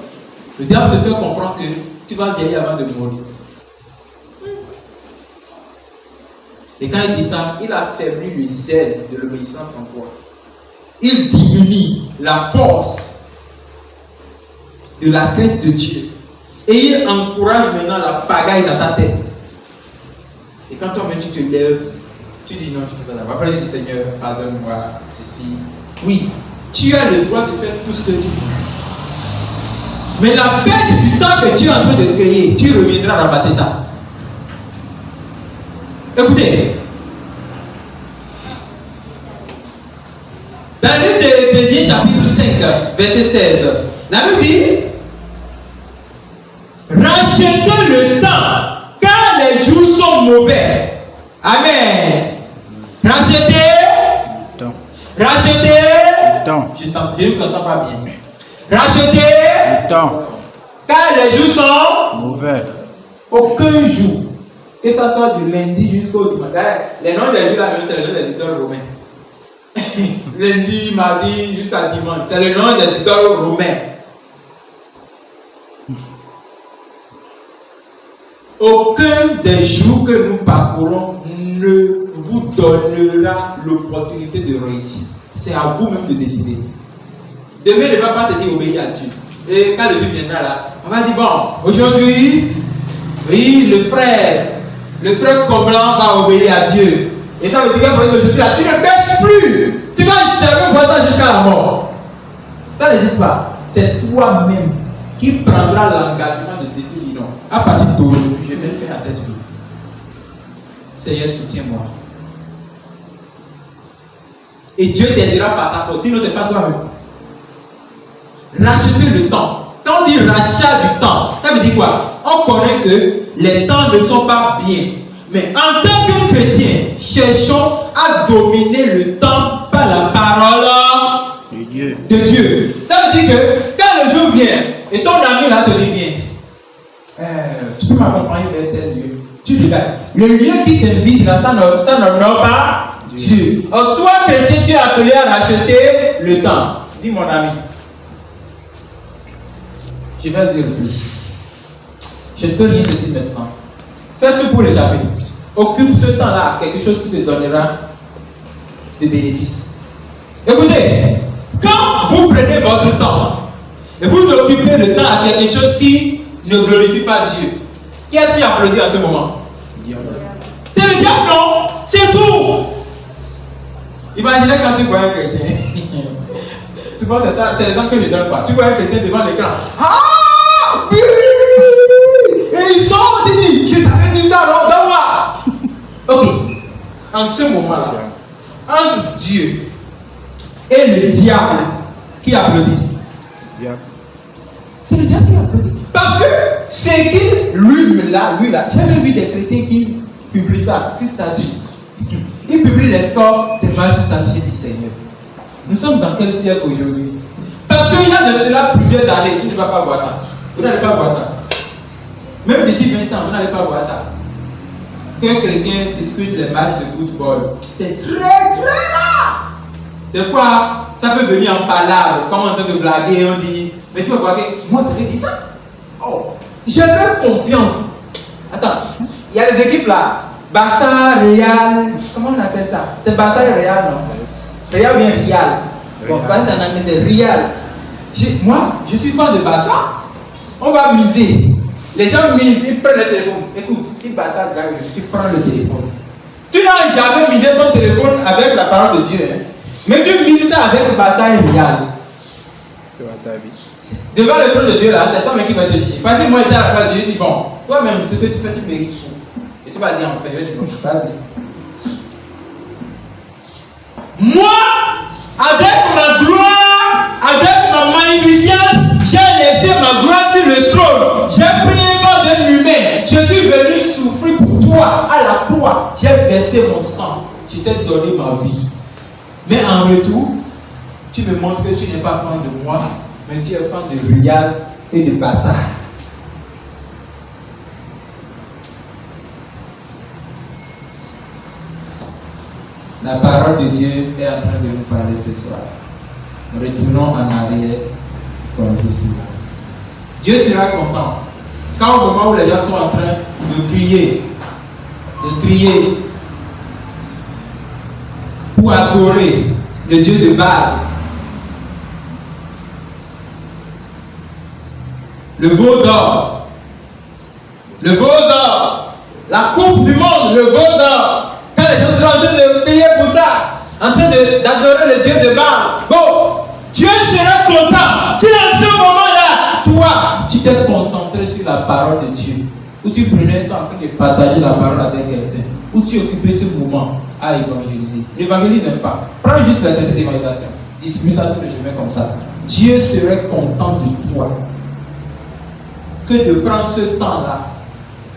Le diable te fait comprendre que tu vas vieillir avant de mourir. Et quand il dit ça, il affaiblit le zèle de l'obéissance en toi. Il diminue la force de la crainte de Dieu. Et il encourage maintenant la pagaille dans ta tête. Et quand toi-même tu te lèves, tu dis non, je fais ça d'abord. Après tu dis Seigneur, pardonne-moi, ceci. Oui, tu as le droit de faire tout ce que tu veux. Mais la perte du temps que tu es en train de créer, tu reviendras ramasser ça. Écoutez. Dans le livre d'Éphésiens chapitre 5, verset 16, la Bible dit: rachetez le temps, car les jours sont mauvais. Amen. Rachetez le temps. Rachetez le temps. Je ne vous entends pas bien. Rachetez le temps, car les jours sont mauvais. Aucun jour, que ce soit du lundi jusqu'au dimanche. Les noms des jours là, c'est le nom des éditeurs romains. Lundi, mardi, jusqu'à dimanche. C'est le nom des éditeurs romains. Aucun des jours que nous parcourons ne vous donnera l'opportunité de réussir. C'est à vous-même de décider. Demain ne va pas te dire obéir à Dieu. Et quand le Dieu viendra là, on va dire bon, aujourd'hui, oui, le frère Comblan va obéir à Dieu. Et ça veut dire qu'aujourd'hui, tu ne baisses plus. Tu vas jamais voir ça jusqu'à la mort. Ça n'existe pas. C'est toi-même qui prendra l'engagement de décider non. À partir d'aujourd'hui, je vais le faire à cette vie. Seigneur, soutiens-moi. Et Dieu t'aidera par sa force. Sinon, ce n'est pas toi-même. Racheter le temps. Quand on dit rachat du temps, ça veut dire quoi? On connaît que les temps ne sont pas bien. Mais en tant que chrétien, cherchons à dominer le temps par la parole de Dieu. Ça veut dire que quand le jour vient et ton ami là te dit viens, tu peux m'accompagner vers tel lieu. Tu regardes. Le lieu qui t'invite là, ça n'honore pas Dieu. Or, toi chrétien, tu es appelé à racheter le temps. Dis mon ami. Je vais y réfléchir. Je ne peux rien te dire maintenant. Fais tout pour l'échapper. Occupe ce temps-là à quelque chose qui te donnera des bénéfices. Écoutez, quand vous prenez votre temps et vous occupez le temps à quelque chose qui ne glorifie pas Dieu, qui est-ce qui applaudit à ce moment? C'est le diable, non? C'est tout. Imaginez quand tu vois un chrétien. Souvent, c'est ça, c'est l'exemple que je donne pas. Tu vois un chrétien devant l'écran. Ah! Et ils sont, ils disent, je t'avais dit ça, alors donne-moi. Ok. En ce moment-là, entre Dieu et le diable, qui applaudit? C'est le diable qui Parce que c'est qu'il, lui là, j'ai même vu des chrétiens qui publient ça, sur statut. Ils publient les scores des matchs sur statut du Seigneur. Nous sommes dans quel siècle aujourd'hui? Parce qu'il y a de cela plusieurs années, tu ne vas pas voir ça. Vous n'allez pas voir ça. Même d'ici 20 ans, vous n'allez pas voir ça. Qu'un chrétien discute les matchs de football, c'est très rare. Des fois, ça peut venir en palabre, comme en train de blaguer, on dit, mais tu vas voir que moi je vais dire ça. Oh, j'ai même confiance. Attends, il y a les équipes là, Barça, Real, comment on appelle ça? C'est Barça et Real, non? Real ou bien Real? Bon, Barça en anglais c'est Real. Moi, je suis fan de Barça. On va miser. Les gens misent, ils prennent le téléphone. Écoute, si Barça gagne, tu prends le téléphone. Tu n'as jamais misé ton téléphone avec la parole de Dieu. Hein? Mais tu mises ça avec Barça et Real. Devant le trône de Dieu là, c'est toi-même qui va te juger. Parce que moi j'étais à la place de Dieu, je dis bon, toi-même ce que tu fais, tu mérites tout. Et tu vas dire en fait, je dis bon, vas-y. Moi, avec ma gloire, avec ma magnificence, j'ai laissé ma gloire sur le trône. J'ai prié comme un humain. Je suis venu souffrir pour toi à la croix. J'ai versé mon sang. Je t'ai donné ma vie. Mais en retour, tu me montres que tu n'es pas fan de moi, mais tu es fan de Real et de Barça. La parole de Dieu est en train de nous parler ce soir. Retournons en arrière comme Jésus. Dieu sera content quand au moment où les gens sont en train de crier pour adorer le Dieu de Baal, le veau d'or, la coupe du monde, le veau d'or. Quand les gens sont en train de prier pour ça, en train d'adorer le Dieu de Baal, bon, Dieu sera content si en ce moment-là, toi, tu t'es concentré sur la parole de Dieu, où tu prenais le temps en train de partager la parole avec quelqu'un, où tu occupais ce moment à évangéliser. L'évangélise n'aime pas. Prends juste la tête d'évangélisation. Distribue ça sur le chemin comme ça. Dieu serait content de toi que de prendre ce temps-là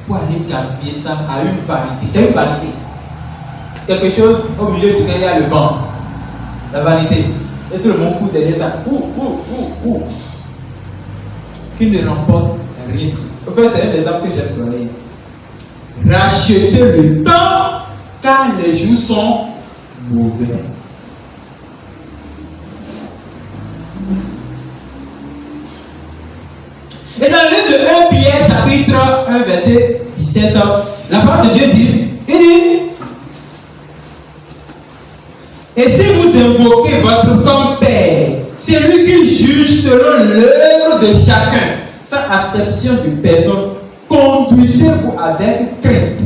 pour aller gaspiller ça à une vanité. C'est une vanité. Quelque chose au milieu duquel il y a le vent. La vanité. Et tout le monde court derrière ça. Qui ne remporte rien du tout. En fait, c'est un des exemples que j'aime donner. Rachetez le temps car les jours sont mauvais. Et dans le livre de 1 Pierre, chapitre 1, verset 17, la parole de Dieu dit, il dit, et si vous invoquez votre comme Père, c'est lui qui juge selon l'œuvre de chacun, sans acception de personne, conduisez-vous avec crainte.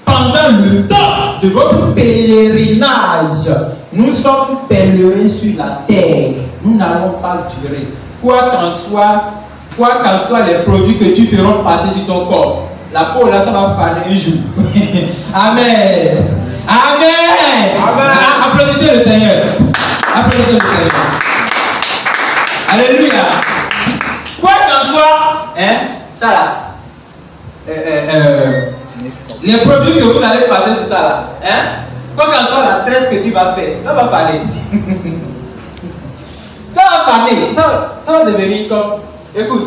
Pendant le temps de votre pèlerinage, nous sommes pèlerins sur la terre. Nous n'allons pas durer. Quoi qu'en soit les produits que tu feras passer sur ton corps, la peau là, ça va faner un jour. Amen. Amen. Amen. Applaudissez le Seigneur. Applaudissez le Seigneur. Alléluia. Quoi qu'en soit, ça là, les produits que vous allez passer sur ça là, quoi qu'en soit la tresse que tu vas faire, ça va faner. Ça va faner. Ça va devenir comme. Écoute,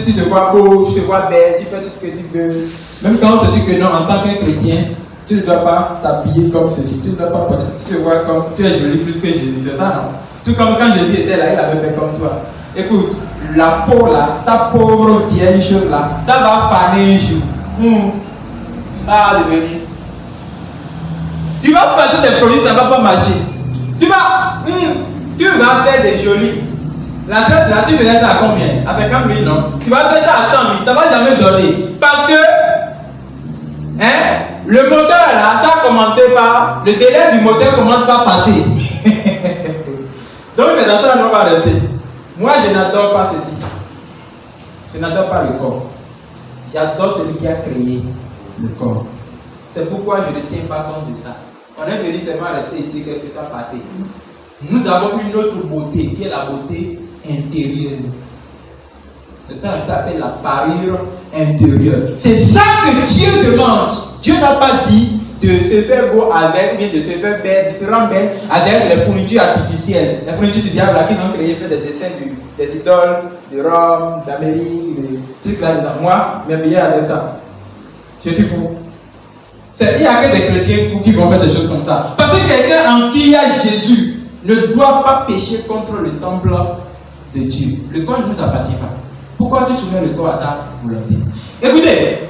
tu te vois beau, tu te vois belle, tu fais tout ce que tu veux. Même quand on te dit que non, en tant qu'un chrétien, tu ne dois pas t'habiller comme ceci, tu ne dois pas porter ça, tu te vois comme tu es jolie plus que Jésus, c'est ça non? Tout comme quand Jésus était là, il avait fait comme toi. Écoute, la peau là, ta pauvre vieille chose là, ça va faner un jour. Ça va devenir. Tu vas passer des produits, ça ne va pas marcher. Tu vas faire des jolis. La traite là, tu faisais ça à combien? À 50 000, non? Tu vas faire ça à 100 000, ça ne va jamais donner. Parce que, le moteur là, ça a commencé par. Le délai du moteur commence par passer. Donc c'est dans ça qu'on va rester. Moi, je n'adore pas ceci. Je n'adore pas le corps. J'adore celui qui a créé le corps. C'est pourquoi je ne tiens pas compte de ça. On est venu seulement rester ici quelques temps passés. Nous avons une autre beauté qui est la beauté intérieure. C'est ça qu'on appelle la parure intérieure. C'est ça que Dieu demande. Dieu n'a pas dit de se faire beau avec, bien de se faire belle, de se rendre belle avec les fournitures artificielles. Les fournitures du diable là, qui ont créé, fait des dessins des idoles, de Rome, d'Amérique, des trucs là dedans. Moi, m'habiller avec ça. Je suis fou. Il n'y a que des chrétiens fous qui vont faire des choses comme ça. Parce que quelqu'un en qui a Jésus ne doit pas pécher contre le temple de Dieu. Le corps ne nous appartient pas. Pourquoi tu soumets le corps à ta volonté? Écoutez,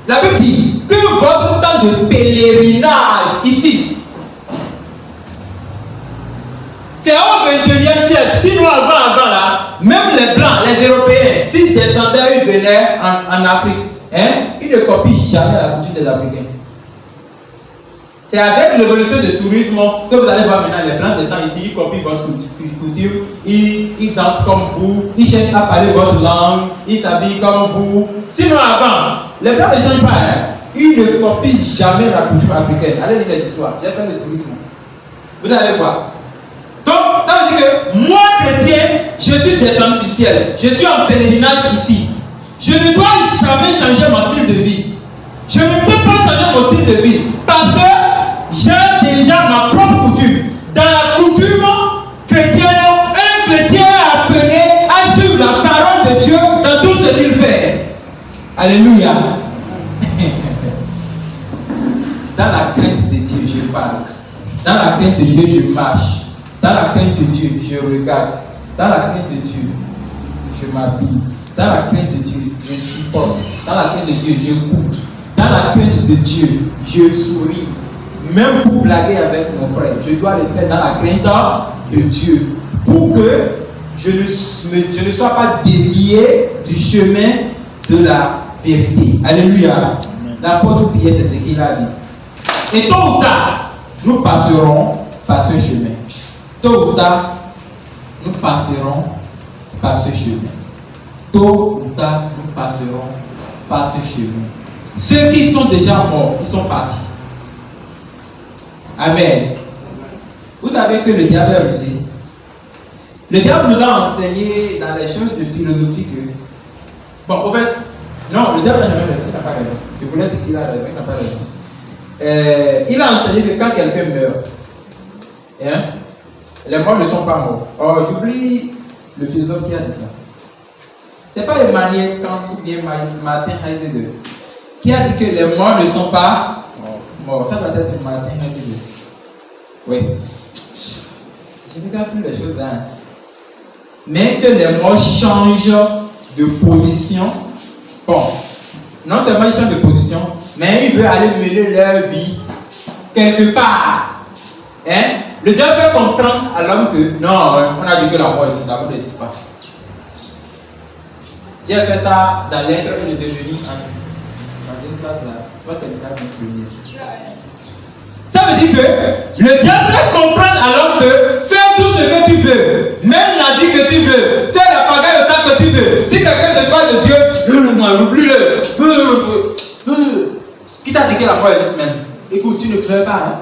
la Bible dit que votre temps de pèlerinage ici, c'est au 21e siècle. Sinon, avant là, même les Blancs, les Européens, s'ils descendaient, ils venaient en Afrique, ils ne copient jamais la coutume des Africains. C'est avec l'évolution du tourisme que vous allez voir maintenant les Blancs descendent ici, ils copient votre coutume, ils dansent comme vous, ils cherchent à parler votre langue, ils s'habillent comme vous. Sinon avant, les Blancs ne changent pas, ils ne copient jamais la coutume africaine. Allez lire les histoires, j'ai fait le tourisme. Vous allez voir. Donc, ça veut dire que moi, chrétien, je suis descendu du ciel, je suis en pèlerinage ici. Je ne dois jamais changer mon style de vie. Je ne peux pas changer mon style de vie parce que j'ai déjà ma propre coutume. Dans la coutume chrétienne, un chrétien est appelé à suivre la parole de Dieu dans tout ce qu'il fait. Alléluia. Dans la crainte de Dieu, je parle. Dans la crainte de Dieu, je marche. Dans la crainte de Dieu, je regarde. Dans la crainte de Dieu, je m'habille. Dans la crainte de Dieu, je supporte. Dans la crainte de Dieu, j'écoute. Dans la crainte de Dieu, je souris. Même pour blaguer avec mon frère, je dois le faire dans la crainte de Dieu. Pour que je ne sois pas dévié du chemin de la vérité. Alléluia. L'apôtre Pierre, c'est ce qu'il a dit. Et tôt ou tard, nous passerons par ce chemin. Tôt ou tard, nous passerons par ce chemin. Tôt ou tard, nous passerons par ce chemin. Ceux qui sont déjà morts, ils sont partis. Amen. Vous savez que le diable est rusé. Le diable nous a enseigné dans les choses de philosophie que... Bon, en fait, non, le diable n'a jamais raison, il n'a pas raison. Je voulais dire qu'il a raison, il n'a pas raison. Il a enseigné que quand quelqu'un meurt, les morts ne sont pas morts. Oh, j'oublie le philosophe qui a dit ça. C'est pas Emmanuel Kant ou bien Martin Heidegger qui a dit que les morts ne sont pas morts. Ça doit être Martin Heidegger. Oui. Je ne regarde plus les choses là. Mais que les morts changent de position. Bon, non seulement ils changent de position, mais ils veulent aller mener leur vie quelque part. Le diable fait comprendre à l'homme que non, on a dit que la mort existe, la mort n'existe pas. J'ai fait ça dans l'être et le devenir dans une classe là. Je vais terminer avec mon premier. Ça veut dire que le diable fait comprendre à l'homme que fais tout ce que tu veux, même la vie que tu veux, fais la pagaille autant que tu veux. Si quelqu'un te parle de Dieu, oublie-le. Qui t'a dit que la mort existe même? Écoute, tu ne meurs pas.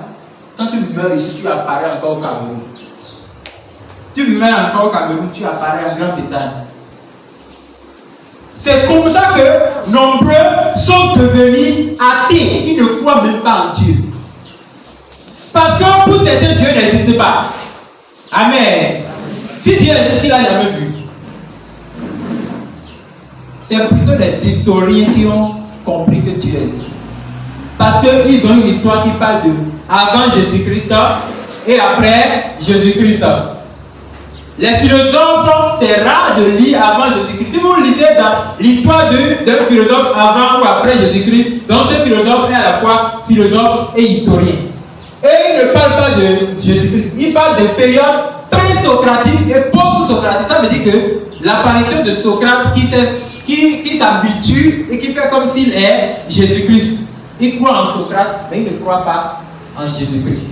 Quand tu meurs ici, tu apparais encore au Cameroun. Tu meurs encore au Cameroun, tu apparais en Grande-Bretagne. C'est comme ça que nombreux sont devenus athées. Ils ne croient même pas en Dieu. Parce que pour certains, Dieu n'existe pas. Amen. Si Dieu existe, il n'a jamais vu. C'est plutôt les historiens qui ont compris que Dieu existe. Parce qu'ils ont une histoire qui parle de avant Jésus-Christ et après Jésus-Christ. Les philosophes, c'est rare de lire avant Jésus-Christ. Si vous lisez dans l'histoire d'un philosophe avant ou après Jésus-Christ, donc ce philosophe est à la fois philosophe et historien. Et il ne parle pas de Jésus-Christ, il parle de périodes pré-socratiques et post-socratiques. Ça veut dire que l'apparition de Socrate qui s'habitue et qui fait comme s'il est Jésus-Christ. Il croit en Socrate, mais il ne croit pas en Jésus-Christ.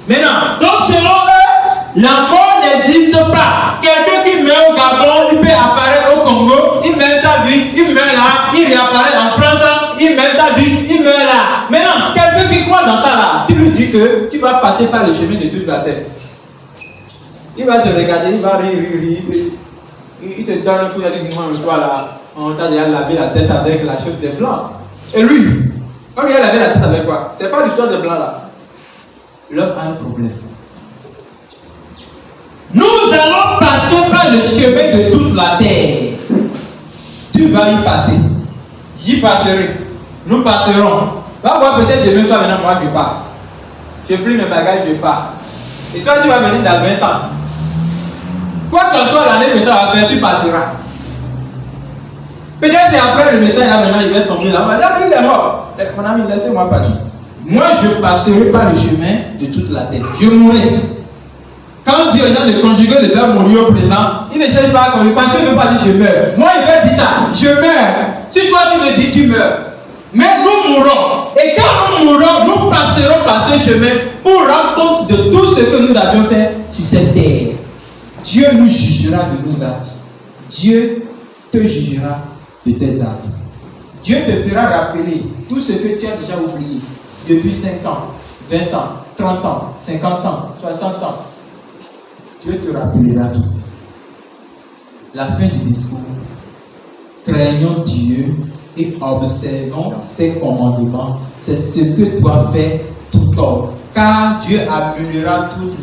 Maintenant, donc selon eux, la mort n'existe pas. Quelqu'un qui meurt au Gabon, il peut apparaître au Congo, il meurt sa vie, il meurt là, il réapparaît en France, il meurt sa vie, il meurt là. Maintenant, quelqu'un qui croit dans ça là, tu lui dis que tu vas passer par le chemin de toute la terre. Il va te regarder, il va rire. il te donne un coup, il dit, moi, toi là, on t'a déjà lavé la tête avec la chose des blancs. Et lui, quand il a lavé la tête avec quoi? C'est pas l'histoire des blancs là. L'homme a un problème. Nous allons passer par le chemin de toute la terre. Tu vas y passer. J'y passerai. Nous passerons. Va voir peut-être demain soir, maintenant moi je pars. Je plie mes bagages, je pars. Et toi tu vas venir dans 20 ans. Quoi que soit l'année que ça va faire, tu passeras. Peut-être c'est après le message là maintenant il va tomber là. Là il est mort. Mon ami, laissez-moi partir. Moi je passerai par le chemin de toute la terre. Je mourrai. Quand Dieu est dans de conjuguer le verbe mourir au présent, il ne cherche pas à conjuguer parce qu'il ne veut pas dire je meurs. Moi il veut dire ça, je meurs. Si toi tu me dis tu meurs. Mais nous mourrons. Et quand nous mourrons, nous passerons par ce chemin pour rendre compte de tout ce que nous avions fait sur cette terre. Dieu nous jugera de nos actes. Dieu te jugera de tes actes. Dieu te fera rappeler tout ce que tu as déjà oublié depuis 5 ans, 20 ans, 30 ans, 50 ans, 60 ans. Dieu te rappellera tout. La fin du discours. Craignons Dieu et observons ses commandements. C'est ce que doit faire tout homme. Car Dieu amènera toutes.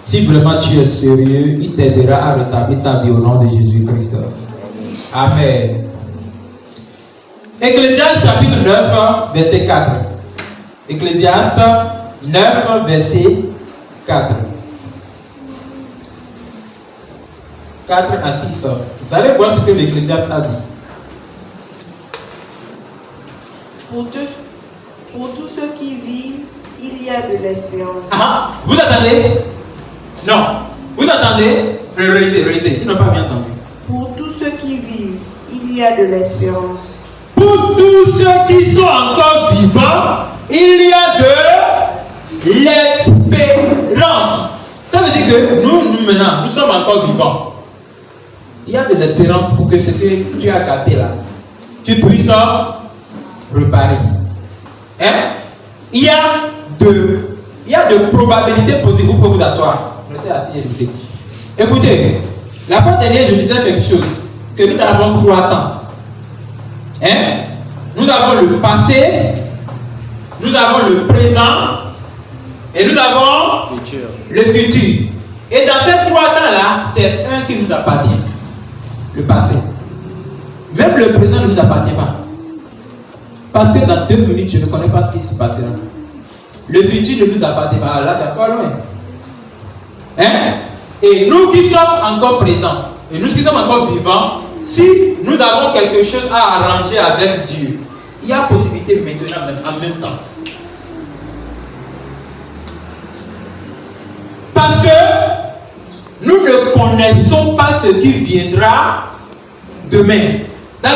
Si vraiment tu es sérieux, il t'aidera à rétablir ta vie au nom de Jésus-Christ. Amen. Ecclésiaste chapitre 9, verset 4. Ecclésiaste 9, verset 4. 4 à 6. Vous allez voir ce que l'Ecclésiaste a dit. Pour tous ceux qui vivent, il y a de l'espérance. Ah, vous attendez? Non. Vous attendez? Réalisez. Ils n'ont pas bien entendu. Pour tous ceux qui vivent, il y a de l'espérance. Pour tous ceux qui sont encore vivants, il y a de l'espérance. Ça veut dire que nous maintenant, nous sommes encore vivants. Il y a de l'espérance pour que ce que tu as gâté là, tu puisses réparer. Hein? Il y a de probabilités possibles. Vous pouvez vous asseoir. Restez assis et écoutez. Écoutez, la fois dernière, je disais quelque chose. Que nous avons 3 temps. Hein? Nous avons le passé, nous avons le présent et nous avons le futur. Et dans ces 3 temps-là, c'est un qui nous appartient. Le passé. Même le présent ne nous appartient pas. Parce que dans 2 minutes, je ne connais pas ce qui se passera. Le futur ne nous appartient pas. Là, c'est encore loin. Hein? Et nous qui sommes encore présents, et nous qui sommes encore vivants, si nous avons quelque chose à arranger avec Dieu, il y a possibilité maintenant en même temps. Parce que nous ne connaissons pas ce qui viendra demain. Dans la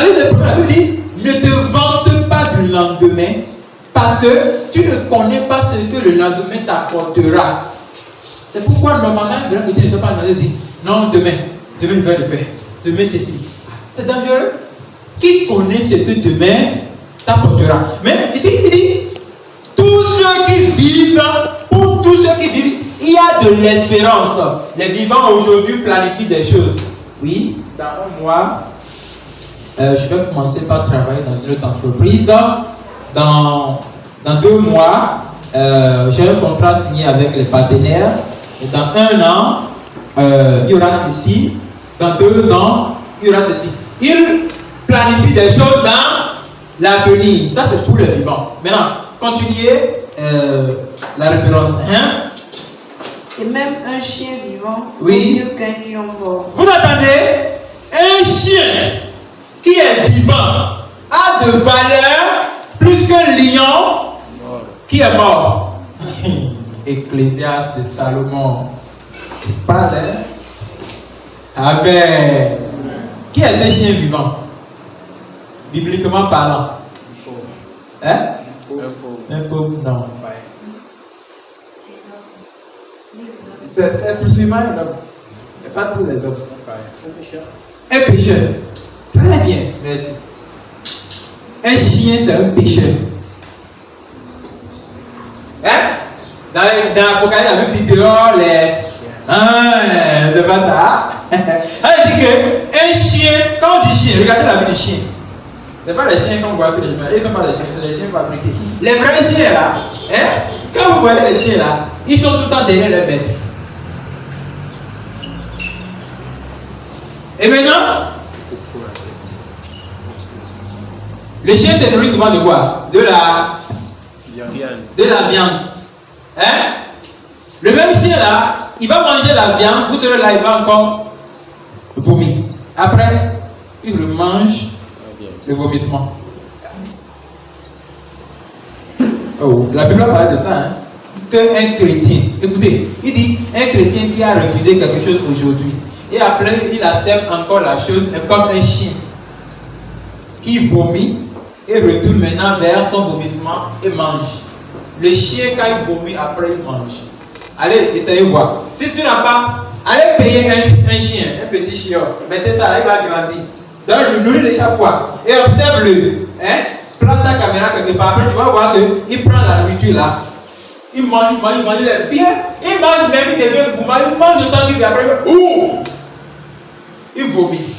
Bible dit, ne te vante pas du lendemain, parce que tu ne connais pas ce que le lendemain t'apportera. C'est pourquoi normalement, il que tu ne peux pas dire, non, demain je vais le faire. Demain ceci. C'est dangereux. Qui connaît ce que demain t'apportera? Mais ici, il dit, tous ceux qui vivent, pour tous ceux qui vivent, il y a de l'espérance. Les vivants aujourd'hui planifient des choses. Oui, dans 1 mois, je vais commencer par travailler dans une autre entreprise. Dans 2 mois, j'ai un contrat signé avec les partenaires. Et dans 1 an, il y aura ceci. Dans 2 ans, il y aura ceci. Il planifie des choses dans l'avenir. Ça, c'est pour les vivants. Maintenant, continuez la référence. Hein? Et même un chien vivant, oui, mieux qu'un lion mort. Vous entendez? Un chien qui est vivant a de valeur plus qu'un lion qui est mort. Ecclésiaste de Salomon. Tu parles, hein? Amen. Qui est ce chien vivant? Bibliquement parlant. Hein? Un pauvre, non. C'est absolument un homme. C'est pas tous les hommes. Un pécheur. Très bien, merci. Un chien, c'est un pécheur. Hein? Dans l'Apocalypse, la Bible dit dehors les. C'est pas ça. Elle dit qu'un chien, quand on dit chien, regardez la vie du chien. Ce n'est pas les chiens qu'on voit sur les chemins. Ils ne sont pas des chiens, c'est les chiens fabriqués. Les vrais chiens là, quand vous voyez les chiens là, ils sont tout le temps derrière leur maître. Et maintenant, le chien se nourrit souvent de quoi? De la viande. Le même chien là, il va manger la viande, vous serez là, il va encore vomir. Après, il remange le vomissement. Oh, la Bible parle de ça, qu'un chrétien, écoutez, il dit un chrétien qui a refusé quelque chose aujourd'hui, et après il accepte encore la chose comme un chien qui vomit et retourne maintenant vers son vomissement et mange. Le chien, quand il vomit, après il mange. Allez, essayez voir. Si tu n'as pas, allez payer un chien, un petit chien, mettez ça là, il va grandir. Donc, je nourris chaque fois et observe-le. Place ta caméra quelque part. Après, tu vas voir qu'il prend la nourriture là. Il mange, il est bien. Il mange même, il devient gourmand. Il mange autant qu'il veut. Après, il vomit.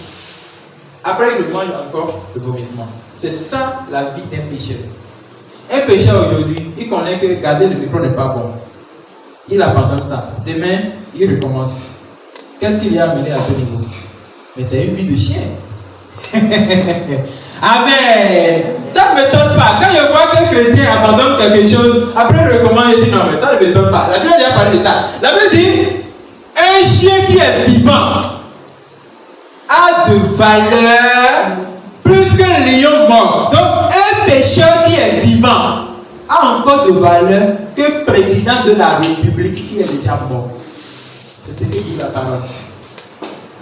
Après, il mange encore le vomissement. C'est ça la vie d'un pécheur. Un pécheur aujourd'hui, il connaît que garder le micro n'est pas bon. Il abandonne ça. Demain, il recommence. Qu'est-ce qui lui a amené à ce niveau? Mais c'est une vie de chien. Amen. Ça ne m'étonne pas. Quand je vois qu'un chrétien abandonne quelque chose, après il recommence et dit non, mais ça ne m'étonne pas. La Bible a déjà parlé de ça. La Bible dit un chien qui est vivant a de valeur plus qu'un lion mort. Donc un pécheur qui est vivant a encore de valeur qu'un président de la République qui est déjà mort. C'est ce que dit la parole.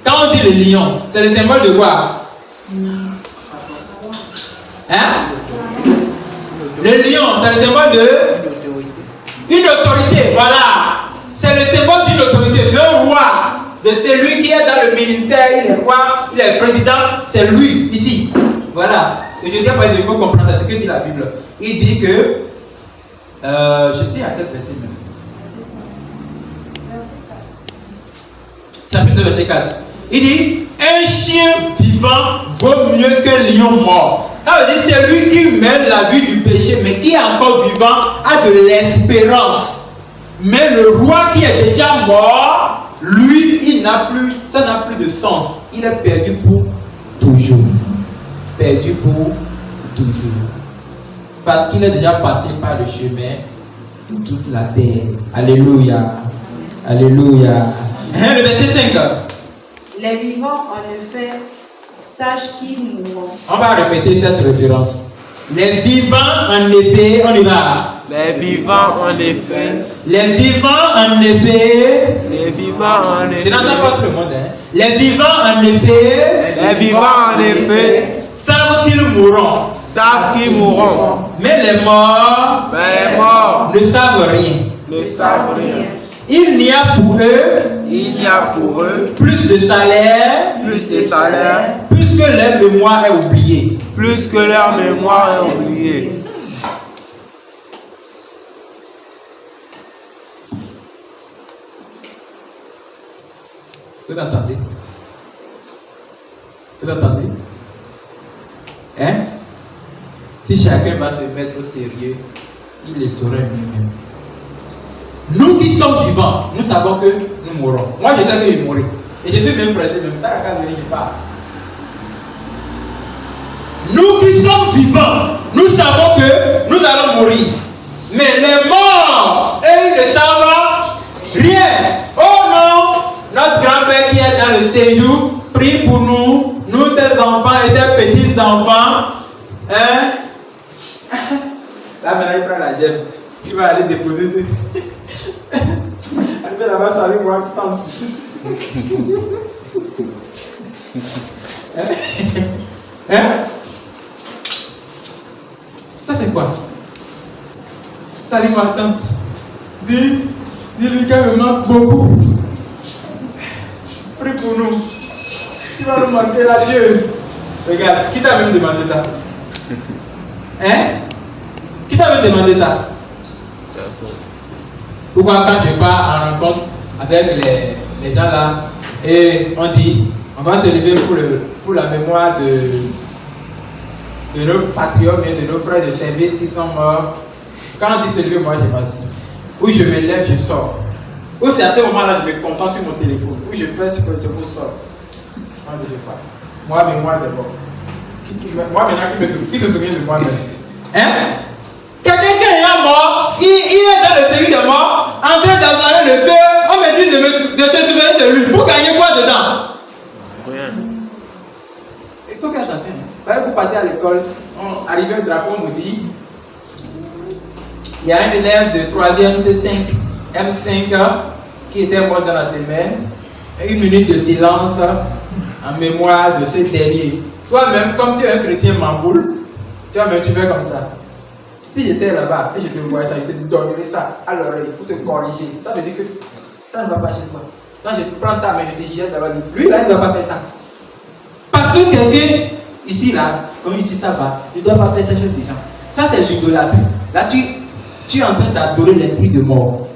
Quand on dit le lion, c'est le symbole de quoi? Le lion, c'est le symbole de une autorité. Voilà. C'est le symbole d'une autorité, d'un roi, de celui qui est dans le ministère. Il est roi, il est président. C'est lui, ici. Voilà. Et je dis après, il faut comprendre ça. C'est ce que dit la Bible. Il dit que, je sais à quel verset même. Chapitre 2, verset 4. Il dit, un chien vivant vaut mieux qu'un lion mort. Ça veut dire c'est lui qui mène la vie du péché, mais qui est encore vivant, a de l'espérance. Mais le roi qui est déjà mort, lui, ça n'a plus de sens. Il est perdu pour toujours. Perdu pour toujours. Parce qu'il est déjà passé par le chemin de toute la terre. Alléluia. Alléluia. Le verset 5. Les vivants, en effet, sachent qu'ils mourront. On va répéter cette référence. Les vivants, en effet, on y va. Les vivants, en effet. Les vivants, en effet. Les vivants, en effet. Je n'entends pas tout le monde. Les vivants, en effet. Les vivants, en effet. Savent qu'ils mourront. Savent qu'ils mourront. Mais les morts. Mais les morts ne savent rien. ne savent rien. Il n'y a pour eux plus de salaire, puisque leur mémoire est oubliée. Plus que leur mémoire est oubliée. Vous entendez? Vous entendez? Si chacun va se mettre au sérieux, il le saurait lui-même. Nous qui sommes vivants, nous savons que nous mourrons. Moi, je sais que je vais mourir. Et je suis même pressé, même. Je pars. Nous qui sommes vivants, nous savons que nous allons mourir. Mais les morts, eux, ils ne savent rien. Oh non! Notre grand-père qui est dans le séjour, prie pour nous, nous, tes enfants et tes petits-enfants. Là, maintenant, il prend la gemme. Il va aller déposer. Arrivé là-bas, ça arrive voir tout en dessous. Ça, c'est quoi? Salut ma tante. Dis-lui qu'elle me manque beaucoup. Prie pour nous. Tu vas nous manquer là, Dieu. Regarde, qui t'a même demandé ça? Qui t'a même demandé ça? Pourquoi quand je pars en rencontre avec les gens là, et on dit, on va se lever pour la mémoire de nos patriotes, mais de nos frères de service qui sont morts. Quand on dit se lever, moi je m'assieds. Ou je me lève, je sors. Ou c'est à ce moment-là que je me concentre sur mon téléphone. Ou je fais ce que je vous sors. Moi je ne sais pas. Moi, mais moi d'abord. Moi maintenant qui se souvient de moi-même. Hein? Quelqu'un qui est mort, il est dans le série de morts, en train d'avaler le feu, on me dit de se souvenir de lui. Pour gagner quoi dedans? Rien. Il faut faire attention. Vous partez à l'école, arrivé au drapeau, on vous dit il y a un élève de 3e M5 qui était mort dans la semaine. 1 minute de silence en mémoire de ce dernier. Toi-même, comme tu es un chrétien mamboule, toi-même tu fais comme ça. Si j'étais là-bas et je te voyais ça, je te donnerais ça à l'oreille pour te corriger. Ça veut dire que ça ne va pas chez toi. Quand je prends ta main, je te jette là-bas. Lui là, il ne doit pas faire ça. Parce que quelqu'un ici là, comme ici ça va, tu ne dois pas faire ces choses des gens. Ça c'est l'idolâtrie. Là tu es en train d'adorer l'esprit de mort.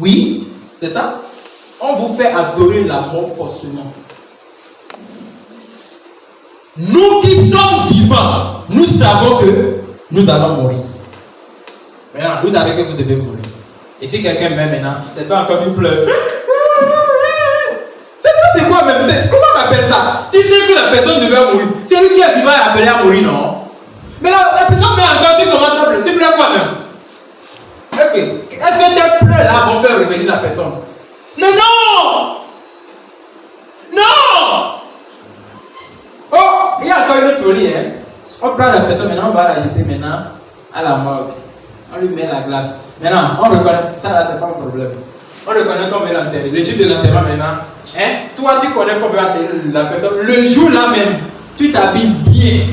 Oui, c'est ça. On vous fait adorer la mort forcément. Nous qui sommes vivants, nous savons que nous allons mourir. Maintenant, vous savez que vous devez mourir. Et si quelqu'un meurt maintenant, c'est pas encore du pleur. C'est quoi même? Comment on appelle ça? Tu sais que la personne devait mourir. C'est lui qui est vivant et appelé à mourir, non? Mais la personne meurt encore, tu commences à pleurer. Tu pleures quoi même? Ok. Est-ce que tes pleurs là vont faire revenir la personne? Mais non! Non! Oh, il y a encore une autre folie, hein? On prend la personne, maintenant on va la jeter maintenant à la morgue. On lui met la glace. Maintenant, on reconnaît, ça là c'est pas un problème. On reconnaît qu'on veut l'enterrer. Le jour de l'enterrement maintenant, hein? Toi tu connais qu'on veut enterrer la personne. Le jour là même, tu t'habilles bien.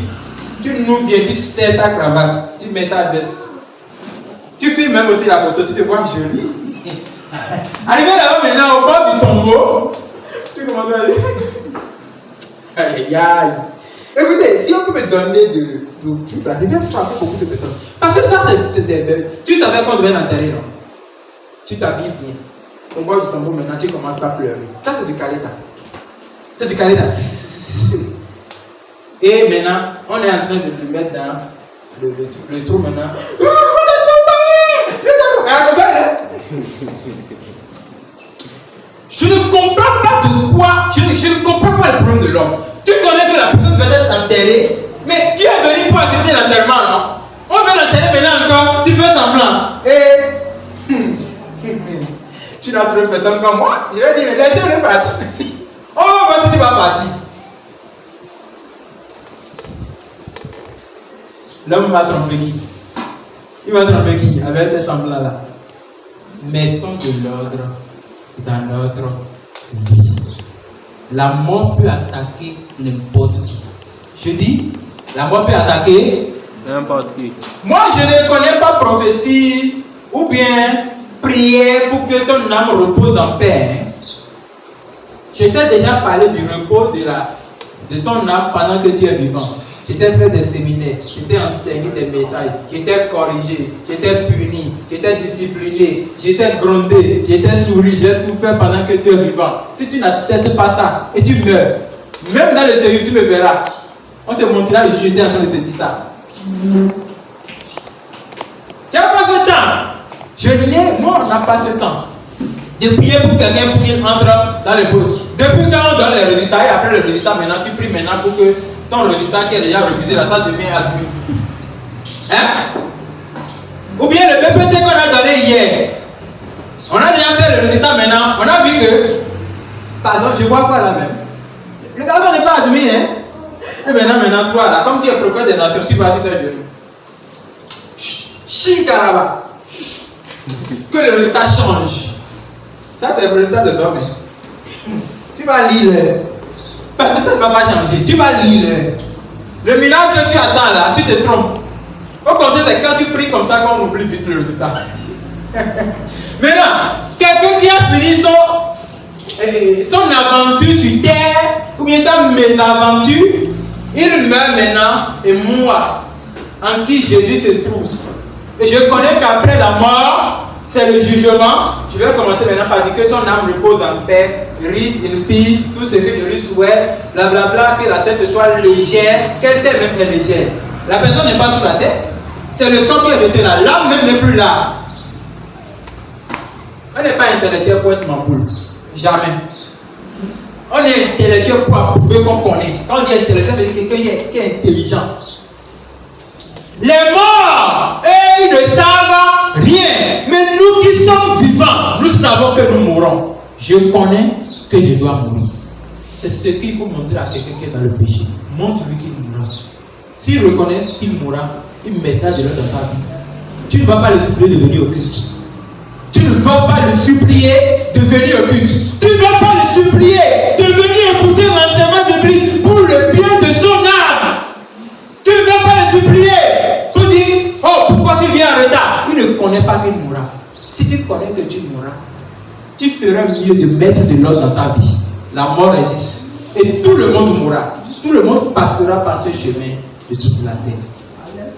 Tu noues bien, tu serres ta cravate, tu mets ta veste. Tu filmes même aussi la photo, tu te vois jolie. Arrivé là-bas maintenant au bord du tombeau, tu commences à dire. Aïe aïe. Écoutez, si on peut me donner de trucs là, je vais frapper beaucoup de personnes. Parce que ça, c'était. Tu savais qu'on devait l'enterrer, non? Tu t'habilles bien. Au bord du tombeau, maintenant, tu commences à pleurer. Ça, c'est du Kaleta. C'est du Kaleta. Et maintenant, on est en train de le mettre dans le trou maintenant. Je ne comprends pas de quoi. Je ne comprends pas le problème de l'homme. Tu connais que la personne va être enterrée, mais tu es venu pour assister à l'enterrement, non? On va l'enterrer maintenant encore, tu fais semblant. Et tu n'as trouvé personne comme moi. Je vais dire, mais laissez-le partir. On va voir si tu vas partir. L'homme va tromper qui? Il va tromper qui avec ces semblants-là? Mettons de l'ordre dans notre vie. La mort peut attaquer n'importe qui. Je dis, la mort peut attaquer N'importe qui. Moi, je ne connais pas prophétie ou bien prière pour que ton âme repose en paix. Je t'ai déjà parlé du repos de ton âme pendant que tu es vivant. Je t'ai fait des séminaires, je t'ai enseigné des messages, je t'ai corrigé, je t'ai puni, je t'ai discipliné, je t'ai grondé, je t'ai souri, j'ai tout fait pendant que tu es vivant. Si tu n'acceptes pas ça et tu meurs, même dans le sérieux, tu me verras. On te montrera le sujet en train de te dire ça. Tu n'as pas ce temps. Moi, on n'a pas ce temps de prier pour quelqu'un pour qu'il entre dans les pauses. Depuis quand on donne les résultats et après le résultat, maintenant tu pries maintenant pour que ton résultat qui est déjà refusé, là, ça devient admis. Hein? Ou bien le BPC qu'on a donné hier. On a déjà fait le résultat maintenant. On a vu que. Pardon, je vois quoi là même? Le garçon n'est pas admis, hein? Et maintenant, toi là, comme tu es prophète des nations, tu vas sur tes genoux. Chikaraba. Que le résultat change. Ça, c'est le résultat de l'homme. Tu vas lire. Parce que ça ne va pas changer. Tu vas lire. Le miracle que tu attends là, tu te trompes. Au contraire, c'est quand tu pries comme ça qu'on oublie vite le résultat. Maintenant, quelqu'un qui a fini son aventure sur terre, ou bien sa mésaventure, il meurt maintenant, et moi, en qui Jésus se trouve. Et je connais qu'après la mort, c'est le jugement. Je vais commencer maintenant par dire que son âme repose en paix, riche, in peace, tout ce que je lui souhaite, blablabla, que la tête soit légère, qu'elle tête même est légère. La personne n'est pas sur la tête, c'est le corps qui est jeté là, l'âme même n'est plus là. On n'est pas intellectuel pour être mampoule, jamais. On est intellectuel pour approuver qu'on connaît. Quand on dit intellectuel, c'est quelqu'un qui est intelligent. Les morts, eux, ils ne savent rien. Mais nous qui sommes vivants, nous savons que nous mourrons. Je connais que je dois mourir. C'est ce qu'il faut montrer à quelqu'un qui est dans le péché. Montre-lui qu'il mourra. S'il reconnaît qu'il mourra, il mettra de l'eau dans ta vie. Tu ne vas pas le supplier de venir au culte. Tu ne vas pas le supplier de venir au culte. Tu ne vas pas le supplier de venir écouter l'enseignement biblique pour le bien de son âme. Tu ne vas pas le supplier pour dire, oh, pourquoi tu viens en retard? Il ne connaît pas qu'il mourra. Si tu connais que tu mourras, tu feras mieux de mettre de l'ordre dans ta vie. La mort existe. Et tout le monde mourra. Tout le monde passera par ce chemin de toute la terre.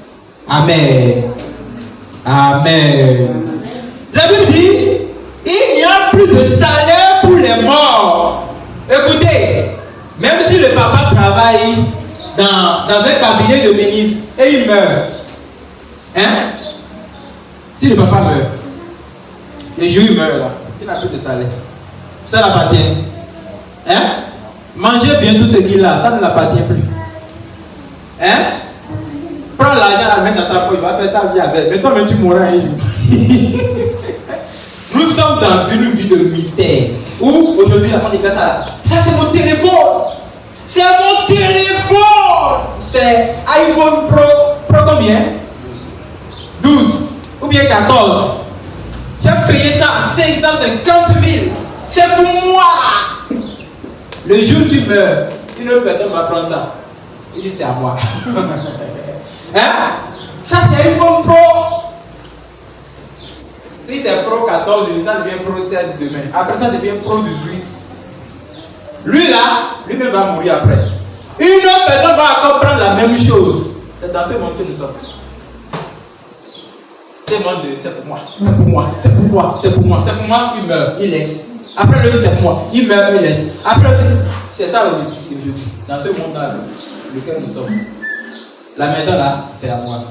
Amen. Amen. La Bible dit, il n'y a plus de salaire pour les morts. Écoutez, même si le papa travaille dans un cabinet de ministre et il meurt, hein? Si le papa meurt, le jour il meurt là, il n'a plus de salaire. Ça l'appartient. Hein? Mangez bien tout ce qu'il a, ça ne l'appartient plus. Hein? Prends l'argent, la main dans ta poche, va faire ta vie avec. Mais toi-même tu mourras un jour. Nous sommes dans une vie de mystère. Où aujourd'hui, la femme des gars, ça c'est mon téléphone. C'est mon téléphone. C'est iPhone Pro combien? 12 ou bien 14. J'ai payé ça à 550 000. C'est pour moi. Le jour où tu meurs, une autre personne va prendre ça. Il dit c'est à moi. Hein? Ça c'est iPhone Pro. Si c'est Pro 14, ça devient Pro 16 demain. Après ça devient Pro 18. Lui là, lui-même va mourir après. Une autre personne va encore prendre la même chose. C'est dans ce monde que nous sommes. C'est le monde de c'est pour moi, c'est pour moi, c'est pour moi, c'est pour moi, c'est pour moi, il meurt, il laisse. Après le c'est pour moi, il meurt, il laisse. Après c'est ça aujourd'hui. Dans ce monde-là, lequel nous sommes. La maison là, c'est à moi.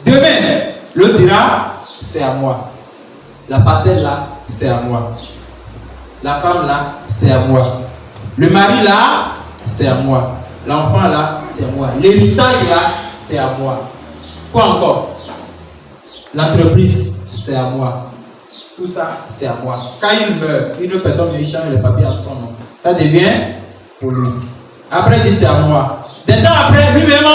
Demain, le dira, c'est à moi. La parcelle là, c'est à moi. La femme là, c'est à moi. Le mari là, c'est à moi. L'enfant là, c'est à moi. L'héritage là, c'est à moi. Quoi encore? L'entreprise, c'est à moi. Tout ça, c'est à moi. Quand il meurt, une autre personne vient changer les papiers à son nom. Ça devient pour lui. Après, il dit c'est à moi. Des temps après, lui-même,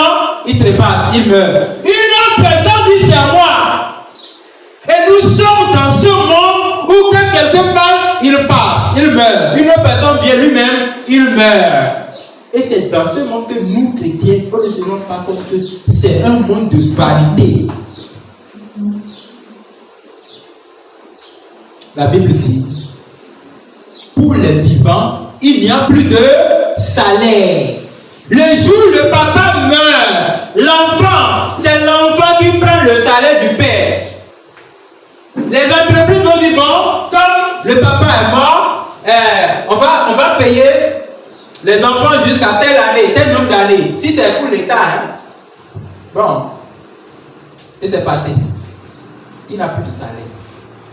il trépasse, il meurt. Une autre personne dit c'est à moi. Et nous sommes dans ce monde où quand quelqu'un parle, il passe, il meurt. Une autre personne vient lui-même, il meurt. Et c'est dans ce monde que nous, chrétiens, on ne se rend pas compte que c'est un monde de vanité. La Bible dit, pour les vivants, il n'y a plus de salaire. Le jour où le papa meurt, l'enfant, c'est l'enfant qui prend le salaire du père. Les entreprises vont dire, bon, comme le papa est mort, on va payer les enfants jusqu'à telle année, tel nombre d'années. Si c'est pour l'État, hein. Bon, et c'est passé. Il n'a plus de salaire.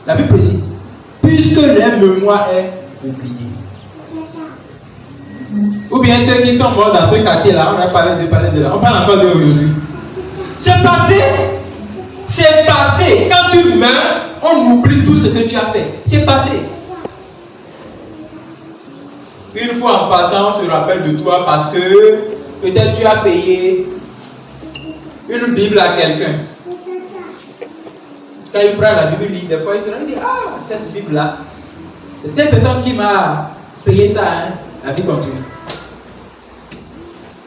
La Bible précise, puisque leur mémoire est oubliée. Ou bien ceux qui sont morts dans ce quartier-là, on a parlé de là, on parle encore d'eux aujourd'hui. C'est passé. C'est passé. Quand tu meurs, on oublie tout ce que tu as fait. C'est passé. Une fois en passant, on se rappelle de toi parce que peut-être tu as payé une Bible à quelqu'un. Quand il prend la Bible, des fois il se dit, ah, cette Bible-là, c'est telle personne qui m'a payé ça, hein. La vie continue.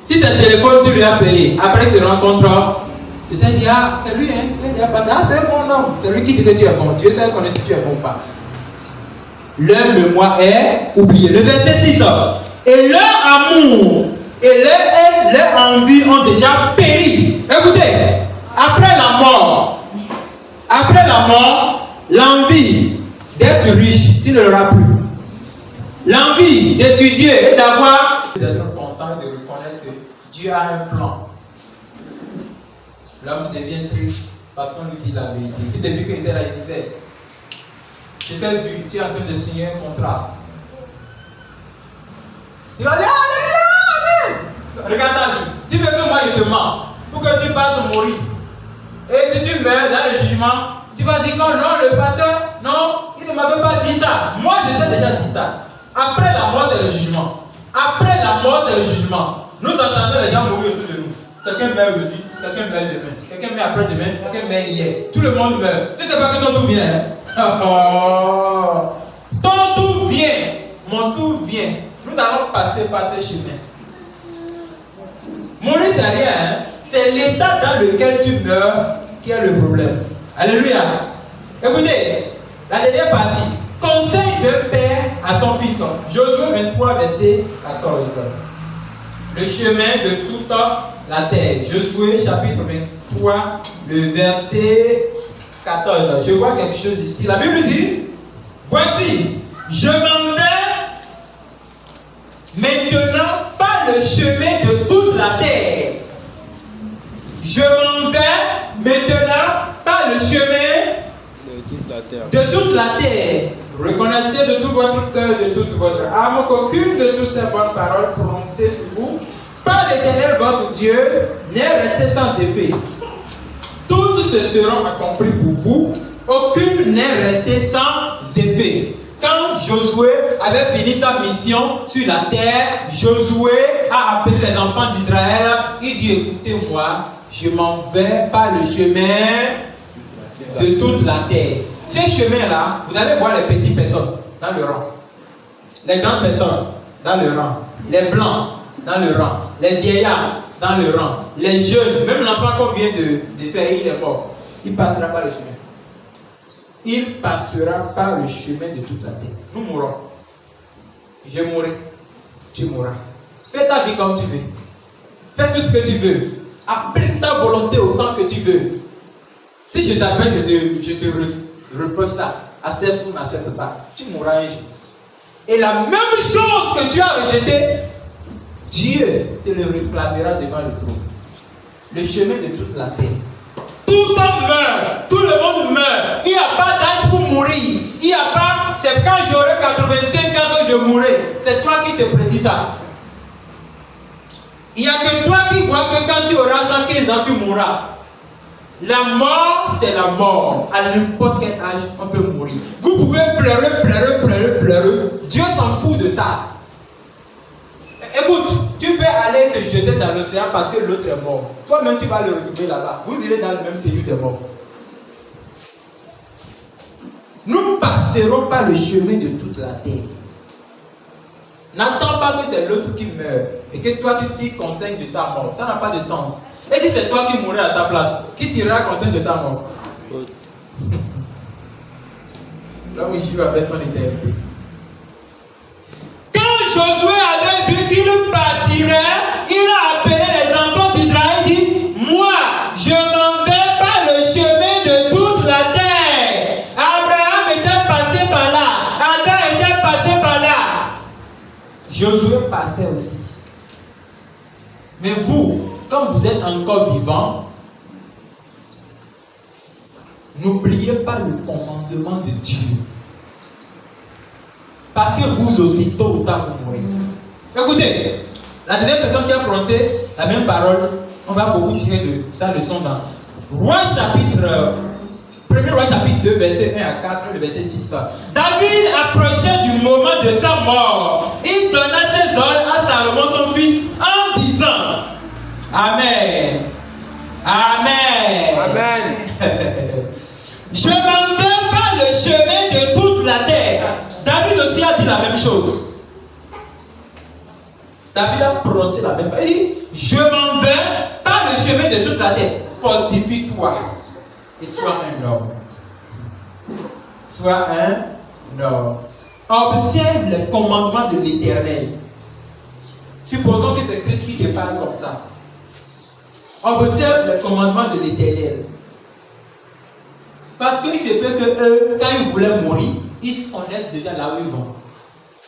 Si c'est le téléphone, tu lui as payé. Après, il se rencontre. Tu sais, dit, ah, c'est lui, hein. Il a déjà passé. Ah, c'est un bon homme. C'est lui qui dit que tu es bon. Dieu sait connaître si tu es bon ou pas. Leur mémoire est oubliée. Le verset 6. Et leur amour et leur envie ont déjà péri. Écoutez, après la mort, l'envie d'être riche, tu ne l'auras plus. L'envie d'étudier et d'avoir, d'être content de reconnaître que Dieu a un plan. L'homme devient triste parce qu'on lui dit la vérité. Si depuis qu'il était là, il disait, je t'ai vu, tu es en train de signer un contrat. Tu vas dire, Amen. Regarde ta vie. Tu veux que moi je te mens pour que tu passes mourir. Et si tu meurs dans le jugement, tu vas dire que non, le pasteur, non, il ne m'avait pas dit ça. Moi, je t'ai déjà dit ça. Après la mort, c'est le jugement. Après la mort, c'est le jugement. Nous entendons les gens mourir autour de nous. Quelqu'un meurt aujourd'hui, quelqu'un meurt demain, quelqu'un meurt après-demain, quelqu'un meurt hier. Tout le monde meurt. Tu ne sais pas que ton tout vient. Hein? Ton tout vient. Mon tout vient. Nous allons passer par ce chemin. Mourir, c'est rien. Hein? C'est l'état dans lequel tu meurs qui est le problème. Alléluia. Écoutez, la dernière partie. Conseil d'un père à son fils. Josué 23, verset 14. Le chemin de toute la terre. Josué chapitre 23, le verset 14. Je vois quelque chose ici. La Bible dit, voici, je m'en vais maintenant par le chemin de toute la terre. Je m'en vais maintenant par le chemin de toute la terre. Reconnaissez de tout votre cœur, de toute votre âme, qu'aucune de toutes ces bonnes paroles prononcées sur vous par l'Éternel votre Dieu n'est restée sans effet. Toutes se seront accomplies pour vous, aucune n'est restée sans effet. Quand Josué avait fini sa mission sur la terre, Josué a appelé les enfants d'Israël. Il dit, écoutez-moi, je m'en vais par le chemin de toute la terre. Ce chemin-là, vous allez voir les petites personnes dans le rang, les grandes personnes dans le rang, les blancs dans le rang, les vieillards dans le rang, les jeunes, même l'enfant qu'on vient de faire, il est mort. Il passera par le chemin. Il passera par le chemin de toute la terre. Nous mourrons. Je mourrai. Tu mourras. Fais ta vie comme tu veux. Fais tout ce que tu veux. Applique ta volonté autant que tu veux. Si je t'appelle, je te reproche ça. Accepte ou n'accepte pas. Tu mourras un jour. Et la même chose que tu as rejeté, Dieu te le réclamera devant le trône. Le chemin de toute la terre. Tout le monde meurt. Tout le monde meurt. Il n'y a pas d'âge pour mourir. Il n'y a pas, c'est quand j'aurai 85 ans que je mourrai. C'est toi qui te prédis ça. Il n'y a que toi qui vois que quand tu auras 115 ans, tu mourras. La mort, c'est la mort. À n'importe quel âge, on peut mourir. Vous pouvez pleurer. Dieu s'en fout de ça. Écoute, tu peux aller te jeter dans l'océan parce que l'autre est mort. Toi-même, tu vas le retrouver là-bas. Vous irez dans le même séjour des morts. Nous passerons par le chemin de toute la terre. N'attends pas que c'est l'autre qui meurt et que toi, tu t'y conseilles de sa mort. Ça n'a pas de sens. Et si c'est toi qui mourrais à sa place, qui tirera conseil de ta mort? L'homme il joue avec son éternité. Quand Josué avait vu qu'il partirait, il a appelé les enfants d'Israël et dit, moi, je m'en vais par le chemin de toute la terre. Abraham était passé par là. Adam était passé par là. Josué passait aussi. Mais vous, comme vous êtes encore vivant, n'oubliez pas le commandement de Dieu. Parce que vous aussi, tôt ou tard, vous mourrez. Écoutez, la deuxième personne qui a prononcé la même parole, on va beaucoup tirer de sa leçon dans Roi chapitre 1er Roi chapitre 2, verset 1 à 4, le verset 6. David approchait du moment de sa mort. Il donna ses ordres à Salomon, son fils, en disant, Amen. Amen. Amen. Je m'en vais par le chemin de toute la terre. David aussi a dit la même chose. David a prononcé la même chose. Il dit, je m'en vais par le chemin de toute la terre. Fortifie-toi et sois un homme. Sois un homme. Observe les commandements de l'Éternel. Supposons que c'est Christ qui te parle comme ça. Observe les commandements de l'Éternel. Parce qu'il se peut que eux, quand ils voulaient mourir, ils se connaissent déjà là où ils vont.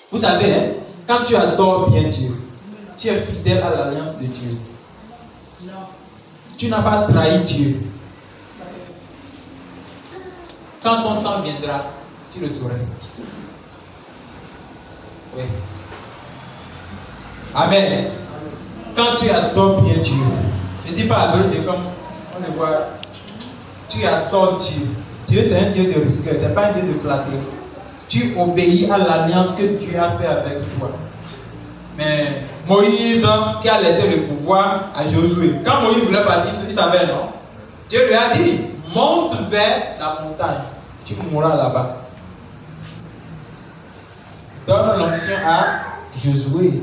Vous savez, hein, quand tu adores bien Dieu, tu es fidèle à l'alliance de Dieu. Tu n'as pas trahi Dieu. Quand ton temps viendra, tu le sauras. Oui. Amen. Quand tu adores bien Dieu, je ne dis pas adorer comme on le voit, tu adores Dieu. Dieu c'est un Dieu de rigueur, ce n'est pas un Dieu de clarté. Tu obéis à l'alliance que Dieu a fait avec toi. Mais Moïse, qui a laissé le pouvoir à Josué, quand Moïse voulait partir, il savait, non? Dieu lui a dit, monte vers la montagne, tu mourras là-bas. Donne l'onction à Josué.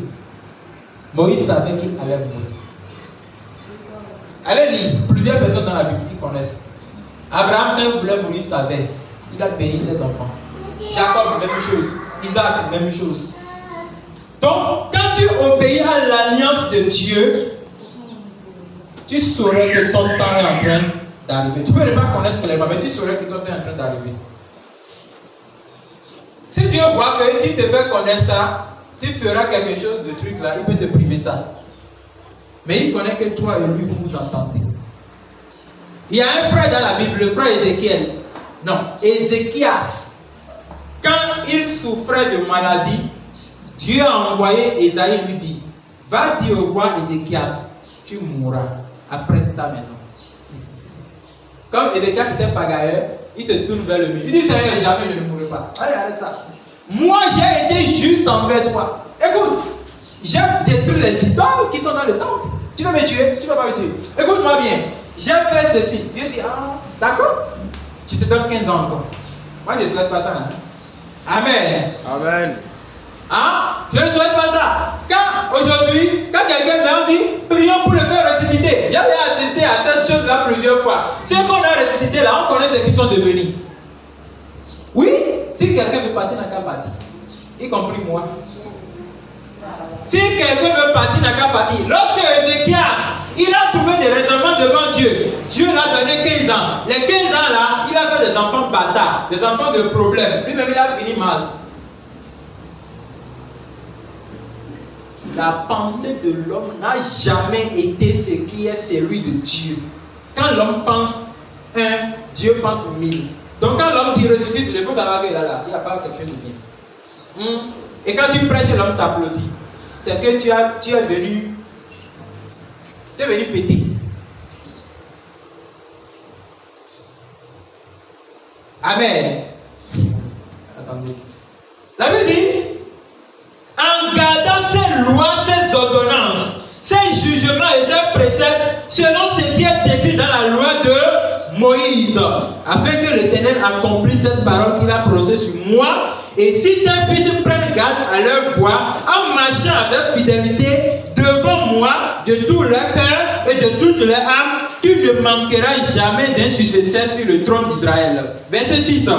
Moïse savait qu'il allait mourir. Allez lire, plusieurs personnes dans la Bible qui connaissent. Abraham, quand il voulait mourir, il savait. Il a béni ses enfants. Jacob, même chose. Isaac, même chose. Donc, quand tu obéis à l'alliance de Dieu, tu saurais que ton temps est en train d'arriver. Tu peux ne pas connaître clairement, mais tu saurais que ton temps est en train d'arriver. Si Dieu voit que s'il te fait connaître ça, tu feras quelque chose de truc là, il peut te priver ça. Mais il connaît que toi et lui, vous vous entendez. Il y a un frère dans la Bible, le frère Ézéchiel. Non, Ézéchias. Quand il souffrait de maladie, Dieu a envoyé Ésaïe lui dit, va dire au roi Ézéchias, tu mourras après ta maison. Comme Ézéchias était pagailleur, il te tourne vers le mur. Il dit, Seigneur, jamais je ne mourrai pas. Allez, arrête ça. Moi, j'ai été juste envers toi. Écoute, j'ai détruit les idoles qui sont dans le temple. Tu veux me tuer? Tu ne vas pas me tuer. Écoute-moi bien. J'ai fait ceci. Dieu dit, ah, d'accord. Je te donne 15 ans encore. Moi, je ne souhaite pas ça. Hein? Amen. Amen. Hein? Je ne souhaite pas ça. Quand aujourd'hui, quand quelqu'un me dit, prions pour le faire ressusciter. J'avais assisté à cette chose-là plusieurs fois. Ceux qu'on a ressuscité là, on connaît ce qu'ils sont devenus. Oui, si quelqu'un veut partir, n'a qu'à partir. Y compris moi. Si quelqu'un veut partir, n'a qu'à partir. Lorsque Ézéchias, il a trouvé des raisonnements devant Dieu. Dieu l'a donné 15 ans. Les 15 ans là, il a fait des enfants bâtards, des enfants de problèmes. Lui-même, il a fini mal. La pensée de l'homme n'a jamais été ce qui est celui de Dieu. Quand l'homme pense un, Dieu pense 1000. Donc quand l'homme dit ressuscite, il faut savoir qu'il est là, il n'y a pas quelque chose de bien. Et quand tu prêches, l'homme t'applaudit. C'est que tu es venu péter. Amen. Attendez. La Bible dit, en gardant ses lois, ses ordonnances, ses jugements et ses préceptes, selon ce qui est écrit dans la loi de Moïse, afin que l'Éternel accomplisse cette parole qu'il a prononcée sur moi. Et si tes fils prennent garde à leur voie, en marchant avec fidélité devant moi, de tout leur cœur et de toute leur âme, tu ne manqueras jamais d'un successeur sur le trône d'Israël. Verset 6.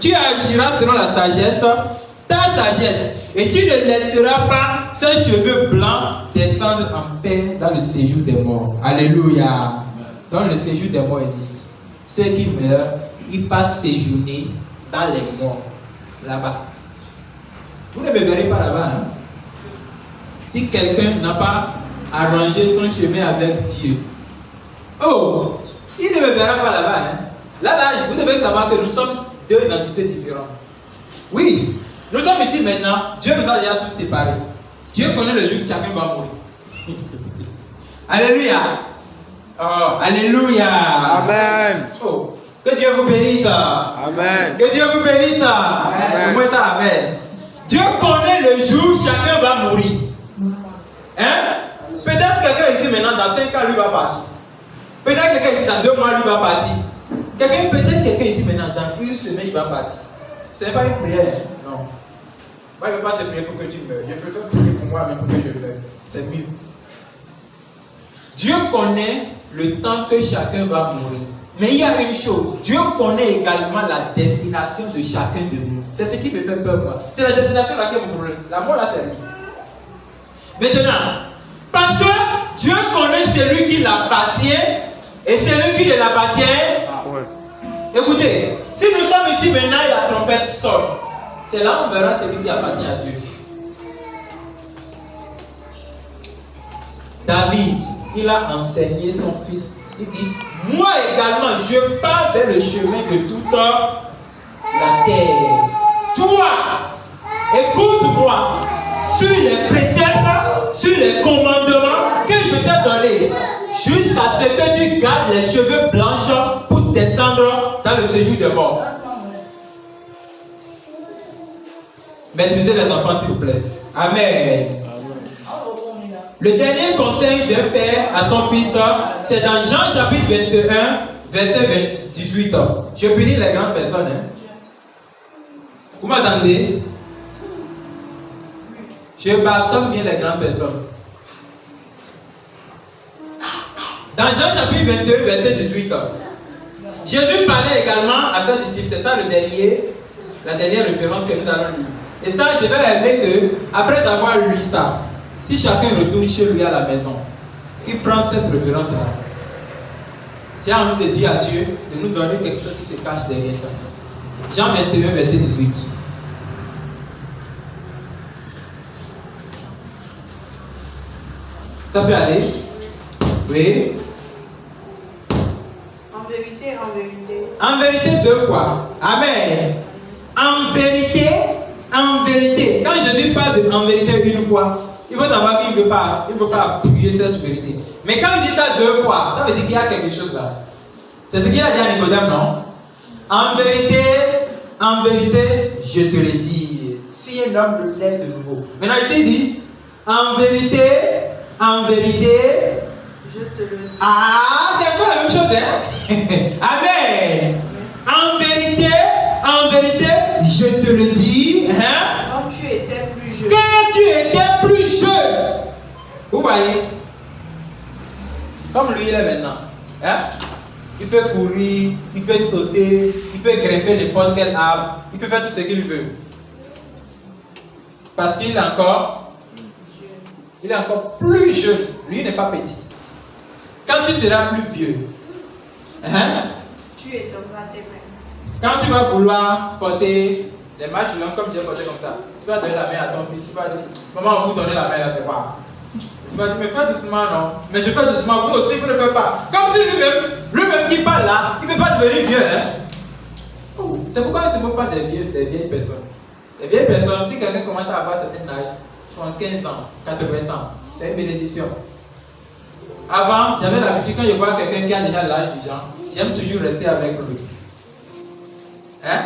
Tu agiras selon la sagesse, ta sagesse, et tu ne laisseras pas ces cheveux blancs descendre en paix dans le séjour des morts. Alléluia. Donc le séjour des morts existe. Ceux qui meurent, ils passent séjourner dans les morts, là-bas. Vous ne me verrez pas là-bas. Hein? Si quelqu'un n'a pas arrangé son chemin avec Dieu, oh, il ne me verra pas là-bas. Hein? Là, vous devez savoir que nous sommes deux entités différentes. Oui, nous sommes ici maintenant. Dieu nous a déjà tous séparés. Dieu connaît le jour où chacun va mourir. Alléluia. Oh, alléluia. Amen. Oh, que Dieu vous bénisse. Amen. Que Dieu vous bénisse. Amen. Moi ça, amen. Dieu connaît le jour où chacun va mourir. Hein? Peut-être quelqu'un ici maintenant, dans 5 ans, lui va partir. Peut-être quelqu'un ici, dans 2 mois, lui va partir. Peut-être quelqu'un ici maintenant, dans 1 semaine, il va partir. Ce n'est pas une prière. Non. Moi, je ne vais pas te prier pour que tu meurs. Je préfère prier pour moi, mais pour que je meure. C'est mieux. Dieu connaît le temps que chacun va mourir. Mais il y a une chose, Dieu connaît également la destination de chacun de nous. C'est ce qui me fait peur, moi. C'est la destination là qui est mon problème. La mort là, c'est rien. Maintenant, parce que Dieu connaît celui qui l'appartient et celui qui ne l'appartient. Écoutez, si nous sommes ici maintenant et la trompette sonne, c'est là qu'on verra celui qui appartient à Dieu. David, il a enseigné son fils. Il dit, moi également, je pars vers le chemin de toute la terre. Toi, écoute-moi sur les préceptes, sur les commandements que je t'ai donnés, jusqu'à ce que tu gardes les cheveux blancs pour descendre dans le séjour des morts. Maîtrisez les enfants, s'il vous plaît. Amen. Le dernier conseil d'un père à son fils, c'est dans Jean chapitre 21, verset 18. Je bénis les grandes personnes. Vous m'entendez? Je bastonne bien les grandes personnes. Dans Jean chapitre 22, verset 18, Jésus parlait également à ses disciples. C'est ça la dernière référence que nous allons lire. Et ça, je vais aimer que, après avoir lu ça, si chacun retourne chez lui à la maison, qu'il prend cette référence-là, j'ai envie de dire à Dieu de nous donner quelque chose qui se cache derrière ça. Jean 21, verset 18. Ça peut aller? Oui. En vérité, en vérité. En vérité, 2 fois. Amen. En vérité, en vérité. Quand Jésus parle de en vérité 1 fois, il faut savoir qu'il ne veut pas appuyer cette vérité. Mais quand il dit ça 2 fois, ça veut dire qu'il y a quelque chose là. C'est ce qu'il a dit à Nicodème, non? En vérité, je te le dis. Si un homme le lève de nouveau. Maintenant ici il dit, en vérité, je te le dis. Ah, c'est encore la même chose, hein? Amen. En vérité, je te le dis. Hein? Quand tu étais plus jeune. Vous voyez? Comme lui, il est maintenant. Hein? Il peut courir, il peut sauter, il peut grimper n'importe quel arbre, il peut faire tout ce qu'il veut. Parce qu'il est encore plus jeune. Lui, il n'est pas petit. Quand tu seras plus vieux, hein? Tu étendras tes mains. Quand tu vas vouloir porter les marches longues comme j'ai porté comme ça, tu vas donner la main à ton fils, tu vas dire, maman, vous donnez la main là, c'est quoi? Tu vas dire, mais fais doucement, non? Mais je fais doucement, vous aussi, vous ne faites pas. Comme si lui-même qui parle là, il ne veut pas devenir vieux, hein? Oh, c'est pourquoi il ne se moque pas des vieilles personnes. Les vieilles personnes, si quelqu'un commence à avoir un certain âge, 75 ans, 80 ans, c'est une bénédiction. Avant, j'avais l'habitude, quand je vois quelqu'un qui a déjà l'âge du genre, j'aime toujours rester avec lui. Hein?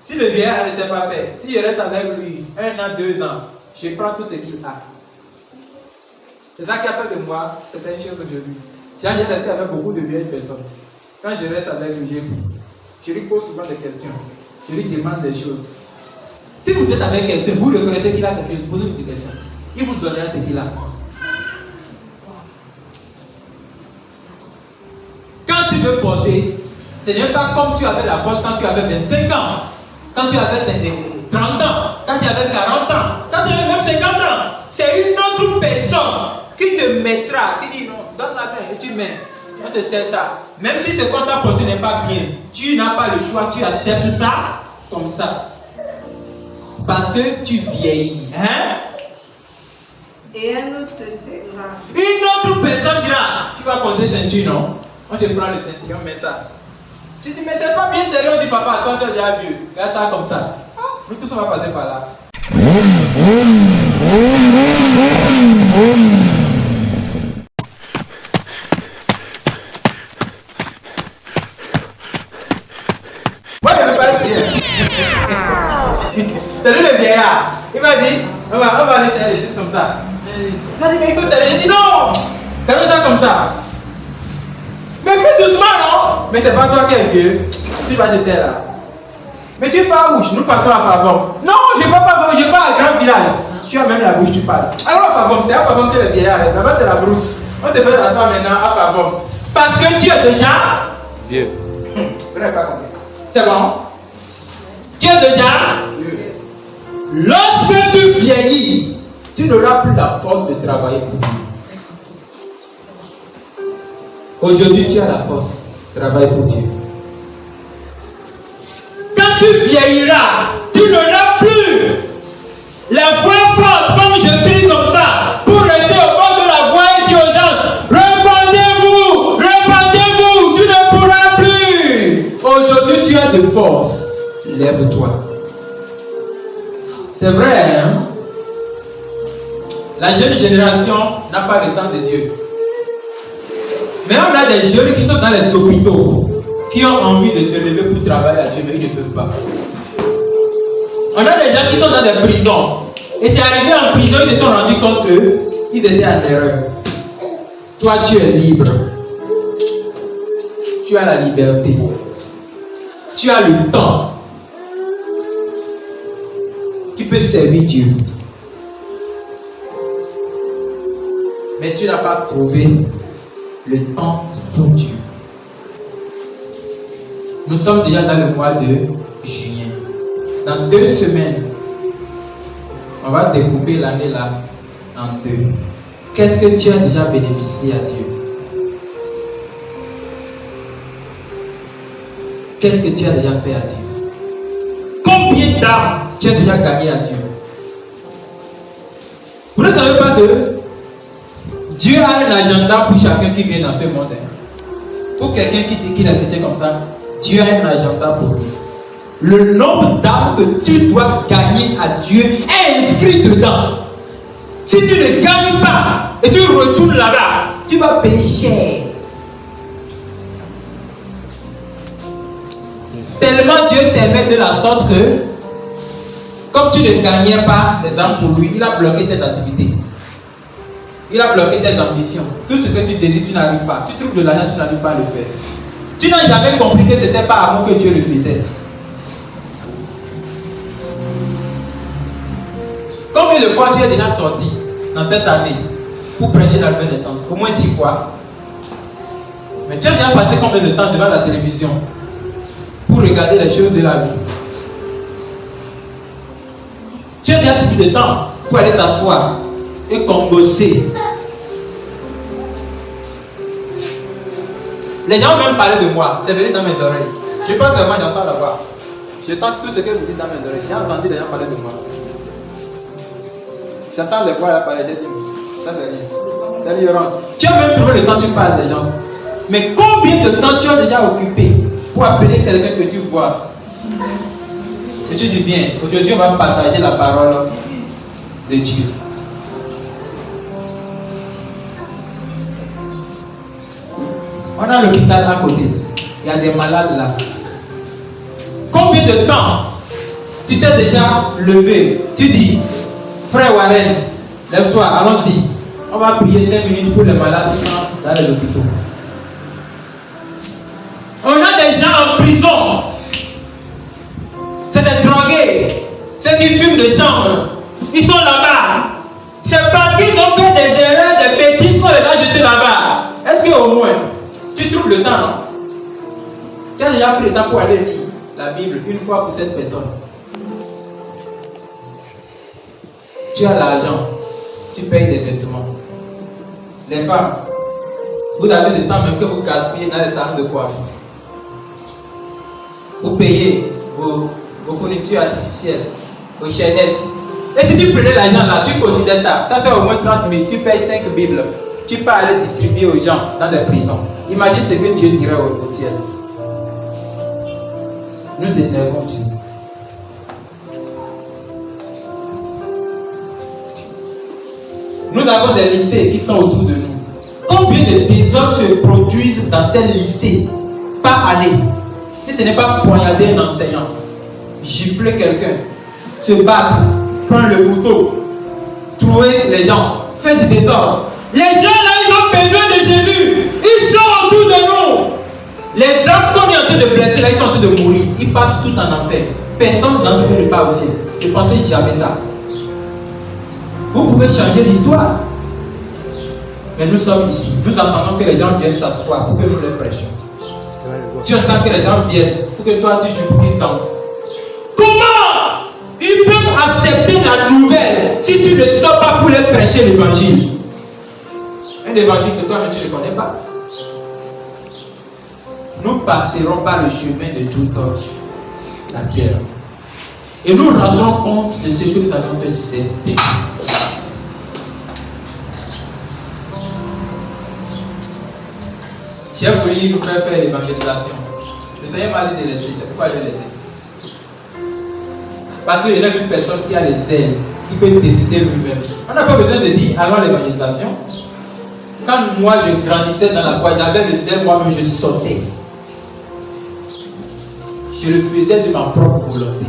Si le vieillard ne sait pas faire, si je reste avec lui 1 an, 2 ans, je prends tout ce qu'il a. C'est ça qui a fait de moi certaines choses aujourd'hui. J'ai resté avec beaucoup de vieilles personnes. Quand je reste avec lui, je lui pose souvent des questions. Je lui demande des choses. Si vous êtes avec quelqu'un, vous reconnaissez qu'il a quelque chose, posez-vous des questions. Il vous donnera ce qu'il a. Quand tu veux porter, ce n'est pas comme tu avais la force quand tu avais 25 ans, quand tu avais 30 ans, quand tu avais 40 ans, quand tu avais même 50 ans. C'est une autre personne qui te mettra, qui dit non, donne la main et tu mets. On te sert ça. Même si ce qu'on t'a porté n'est pas bien, tu n'as pas le choix, tu acceptes ça comme ça. Parce que tu vieillis. Hein? Et un autre te serra. Une autre personne dira, tu vas porter ceinture, non? On te prend le ceinture, on met ça. Tu dis, mais c'est pas bien sérieux, on dit, papa, toi tu es déjà vieux. Regarde ça comme ça. Nous tous on va passer par là. Moi je ne parle bien. C'est lui le vieillard. Il m'a dit, on va aller serrer les choses comme ça. Il m'a dit, mais il faut serrer. J'ai dit, non! Fais ça comme ça. Mais fais doucement, non? Mais c'est pas toi qui es vieux. Tu vas te taire là. Mais tu pars où? Nous partons à Favon. Non, je ne pars pas à Favon, je pars à Grand Village. Tu as même la bouche, tu parles. Alors à Favon, c'est à Favon que le vieillard est. Là-bas, c'est la brousse. On te fait asseoir maintenant à Favon. Parce que tu es déjà Dieu. Vous n'avez pas compris. C'est bon? Tu es déjà Dieu. Lorsque tu vieillis, tu n'auras plus la force de travailler pour Dieu. Aujourd'hui, tu as la force. Travaille pour Dieu. tu vieilliras, tu n'auras plus la voix forte comme je crie comme ça pour rester au bord de la voie et dire aux gens, répandez-vous, répandez-vous, tu ne pourras plus. Aujourd'hui tu as de force, lève-toi. C'est vrai, hein? La jeune génération n'a pas le temps de Dieu. Mais on a des jeunes qui sont dans les hôpitaux, qui ont envie de se lever pour travailler à Dieu, mais ils ne peuvent pas. On a des gens qui sont dans des prisons. Et c'est arrivé en prison, ils se sont rendus compte qu'ils étaient en erreur. Toi, tu es libre. Tu as la liberté. Tu as le temps. Tu peux servir Dieu. Mais tu n'as pas trouvé le temps pour Dieu. Nous sommes déjà dans le mois de juillet. Dans 2 semaines, on va découper l'année là en 2. Qu'est-ce que tu as déjà bénéficié à Dieu? Qu'est-ce que tu as déjà fait à Dieu? Combien d'âmes tu as déjà gagné à Dieu? Vous ne savez pas que Dieu a un agenda pour chacun qui vient dans ce monde. Pour quelqu'un qui dit qu'il a été comme ça, Dieu a un agenda pour lui. Le nombre d'âmes que tu dois gagner à Dieu est inscrit dedans. Si tu ne gagnes pas et tu retournes là-bas, tu vas payer cher. Tellement Dieu t'aimait de la sorte que, comme tu ne gagnais pas les âmes pour lui, il a bloqué tes activités. Il a bloqué tes ambitions. Tout ce que tu désires, tu n'arrives pas. Tu trouves de l'argent, tu n'arrives pas à le faire. Tu n'as jamais compris que ce n'était pas avant que Dieu le faisait. Combien de fois tu es déjà sorti dans cette année pour prêcher la nouvelle naissance? Au moins 10 fois. Mais tu as déjà passé combien de temps devant la télévision pour regarder les choses de la vie? Tu as déjà plus de temps pour aller s'asseoir et bosser. Les gens ont même parlé de moi, c'est venu dans mes oreilles. Je pense seulement j'entends la voix. J'entends tout ce que vous dites dans mes oreilles. J'ai entendu les gens parler de moi. J'entends les voix là parler, j'ai dit, ça c'est rien. C'est l'ignorance. Tu as même trouvé le temps, tu parles des gens. Mais combien de temps tu as déjà occupé pour appeler quelqu'un que tu vois? Et tu dis bien, aujourd'hui on va partager la parole de Dieu. On a l'hôpital à côté. Il y a des malades là. Combien de temps tu t'es déjà levé? Tu dis, frère Warren, lève-toi, allons-y. On va prier 5 minutes pour les malades qui sont dans les hôpitaux. On a des gens en prison. C'est des drogués. Ceux qui fument de chambre. Ils sont là-bas. C'est parce qu'ils ont fait des erreurs, des bêtises qu'on les a jetés là-bas. Est-ce qu'au moins, tu trouves le temps, non? Tu as déjà pris le temps pour aller lire la Bible une fois pour cette personne. Tu as l'argent, tu payes des vêtements. Les femmes, vous avez le temps même que vous gaspillez dans les salons de coiffure. Vous payez vos fournitures artificielles, vos chaînettes. Et si tu prenais l'argent là, tu cotisais ça, ça fait au moins 30 000, tu payes 5 Bibles. Tu peux aller distribuer aux gens dans des prisons. Imagine ce que Dieu dirait au ciel. Nous énervons Dieu. Nous avons des lycées qui sont autour de nous. Combien de désordres se produisent dans ces lycées par année? Si ce n'est pas poignarder un enseignant, gifler quelqu'un, se battre, prendre le couteau, trouver les gens, faire du désordre. Les gens là, ils ont besoin de Jésus. Ils sont autour de nous. Les gens qu'on est en train de blesser là, ils sont en train de mourir. Ils partent tout en enfer. Personne d'entre eux ne part au ciel. Ne pensez jamais ça. Vous pouvez changer l'histoire. Mais nous sommes ici. Nous entendons que les gens viennent s'asseoir pour que nous les prêchions. Tu entends que les gens viennent pour que toi tu joues pour qu'ils dansent. Comment ils peuvent accepter la nouvelle si tu ne sors pas pour les prêcher l'évangile? Un évangile que toi-même tu ne connais pas. Nous passerons par le chemin de tout autre. la pierre. Et nous rendons compte de ce que nous avons fait sur cette terre. J'ai voulu nous faire l'évangélisation. Le Seigneur m'a dit de laisser, c'est pourquoi je laissé. Parce qu'il y a une personne qui a les ailes, qui peut décider lui-même. On n'a pas besoin de dire allons à l'évangélisation. Quand moi je grandissais dans la foi, j'avais les ailes moi-même, je sautais. Je le faisais de ma propre volonté.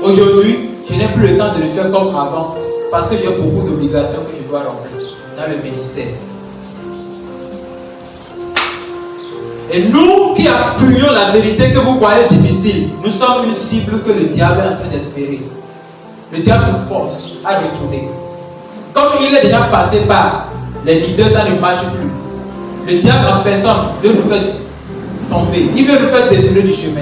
Aujourd'hui, je n'ai plus le temps de le faire comme avant, parce que j'ai beaucoup d'obligations que je dois remplir dans le ministère. Et nous qui appuyons la vérité que vous voyez difficile, nous sommes une cible que le diable est en train d'espérer. Le diable nous force à retourner. Comme il est déjà passé par les leaders, ça ne marche plus. Le diable en personne veut nous faire tomber. Il veut nous faire détourner du chemin.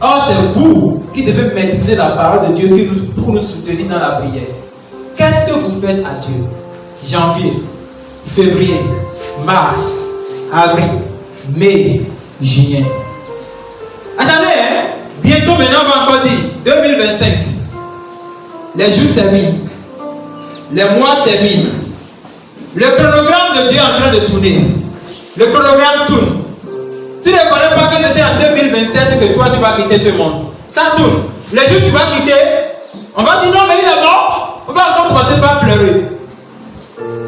Or, c'est vous qui devez maîtriser la parole de Dieu pour nous soutenir dans la prière. Qu'est-ce que vous faites à Dieu? Janvier, février, mars, avril, mai, juin. Attendez, bientôt maintenant on va encore dire 2025. Les jours terminent, les mois terminent. Le chronogramme de Dieu est en train de tourner. Le chronogramme tourne. Tu ne connais pas que c'était en 2027 que toi tu vas quitter ce monde. Ça tourne. Les jours tu vas quitter, on va dire non mais il est mort. On va encore commencer par pleurer.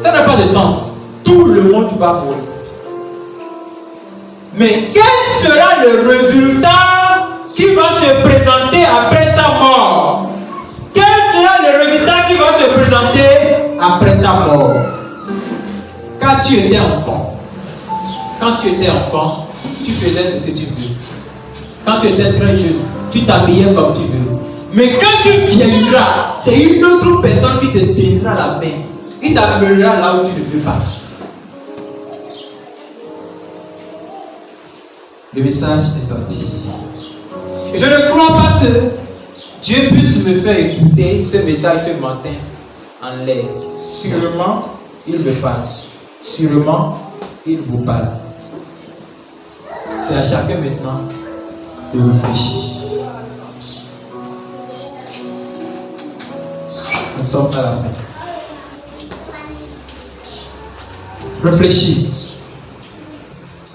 Ça n'a pas de sens. Tout le monde va mourir. Mais quel sera le résultat qui va se présenter après sa mort? Quel sera le résultat qui va se présenter après ta mort? Quand tu étais enfant, tu faisais ce que tu veux. Quand tu étais très jeune, tu t'habillais comme tu veux. Mais quand tu vieilliras, c'est une autre personne qui te tiendra la main. Il t'amènera là où tu ne veux pas. Le message est sorti. Et je ne crois pas que Dieu puisse me faire écouter ce message ce matin en l'air. Sûrement, il me parle. Sûrement, il vous parle. C'est à chacun maintenant de réfléchir. Nous sommes à la fin. Réfléchis.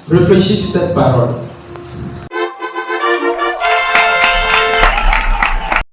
Réfléchis sur cette parole.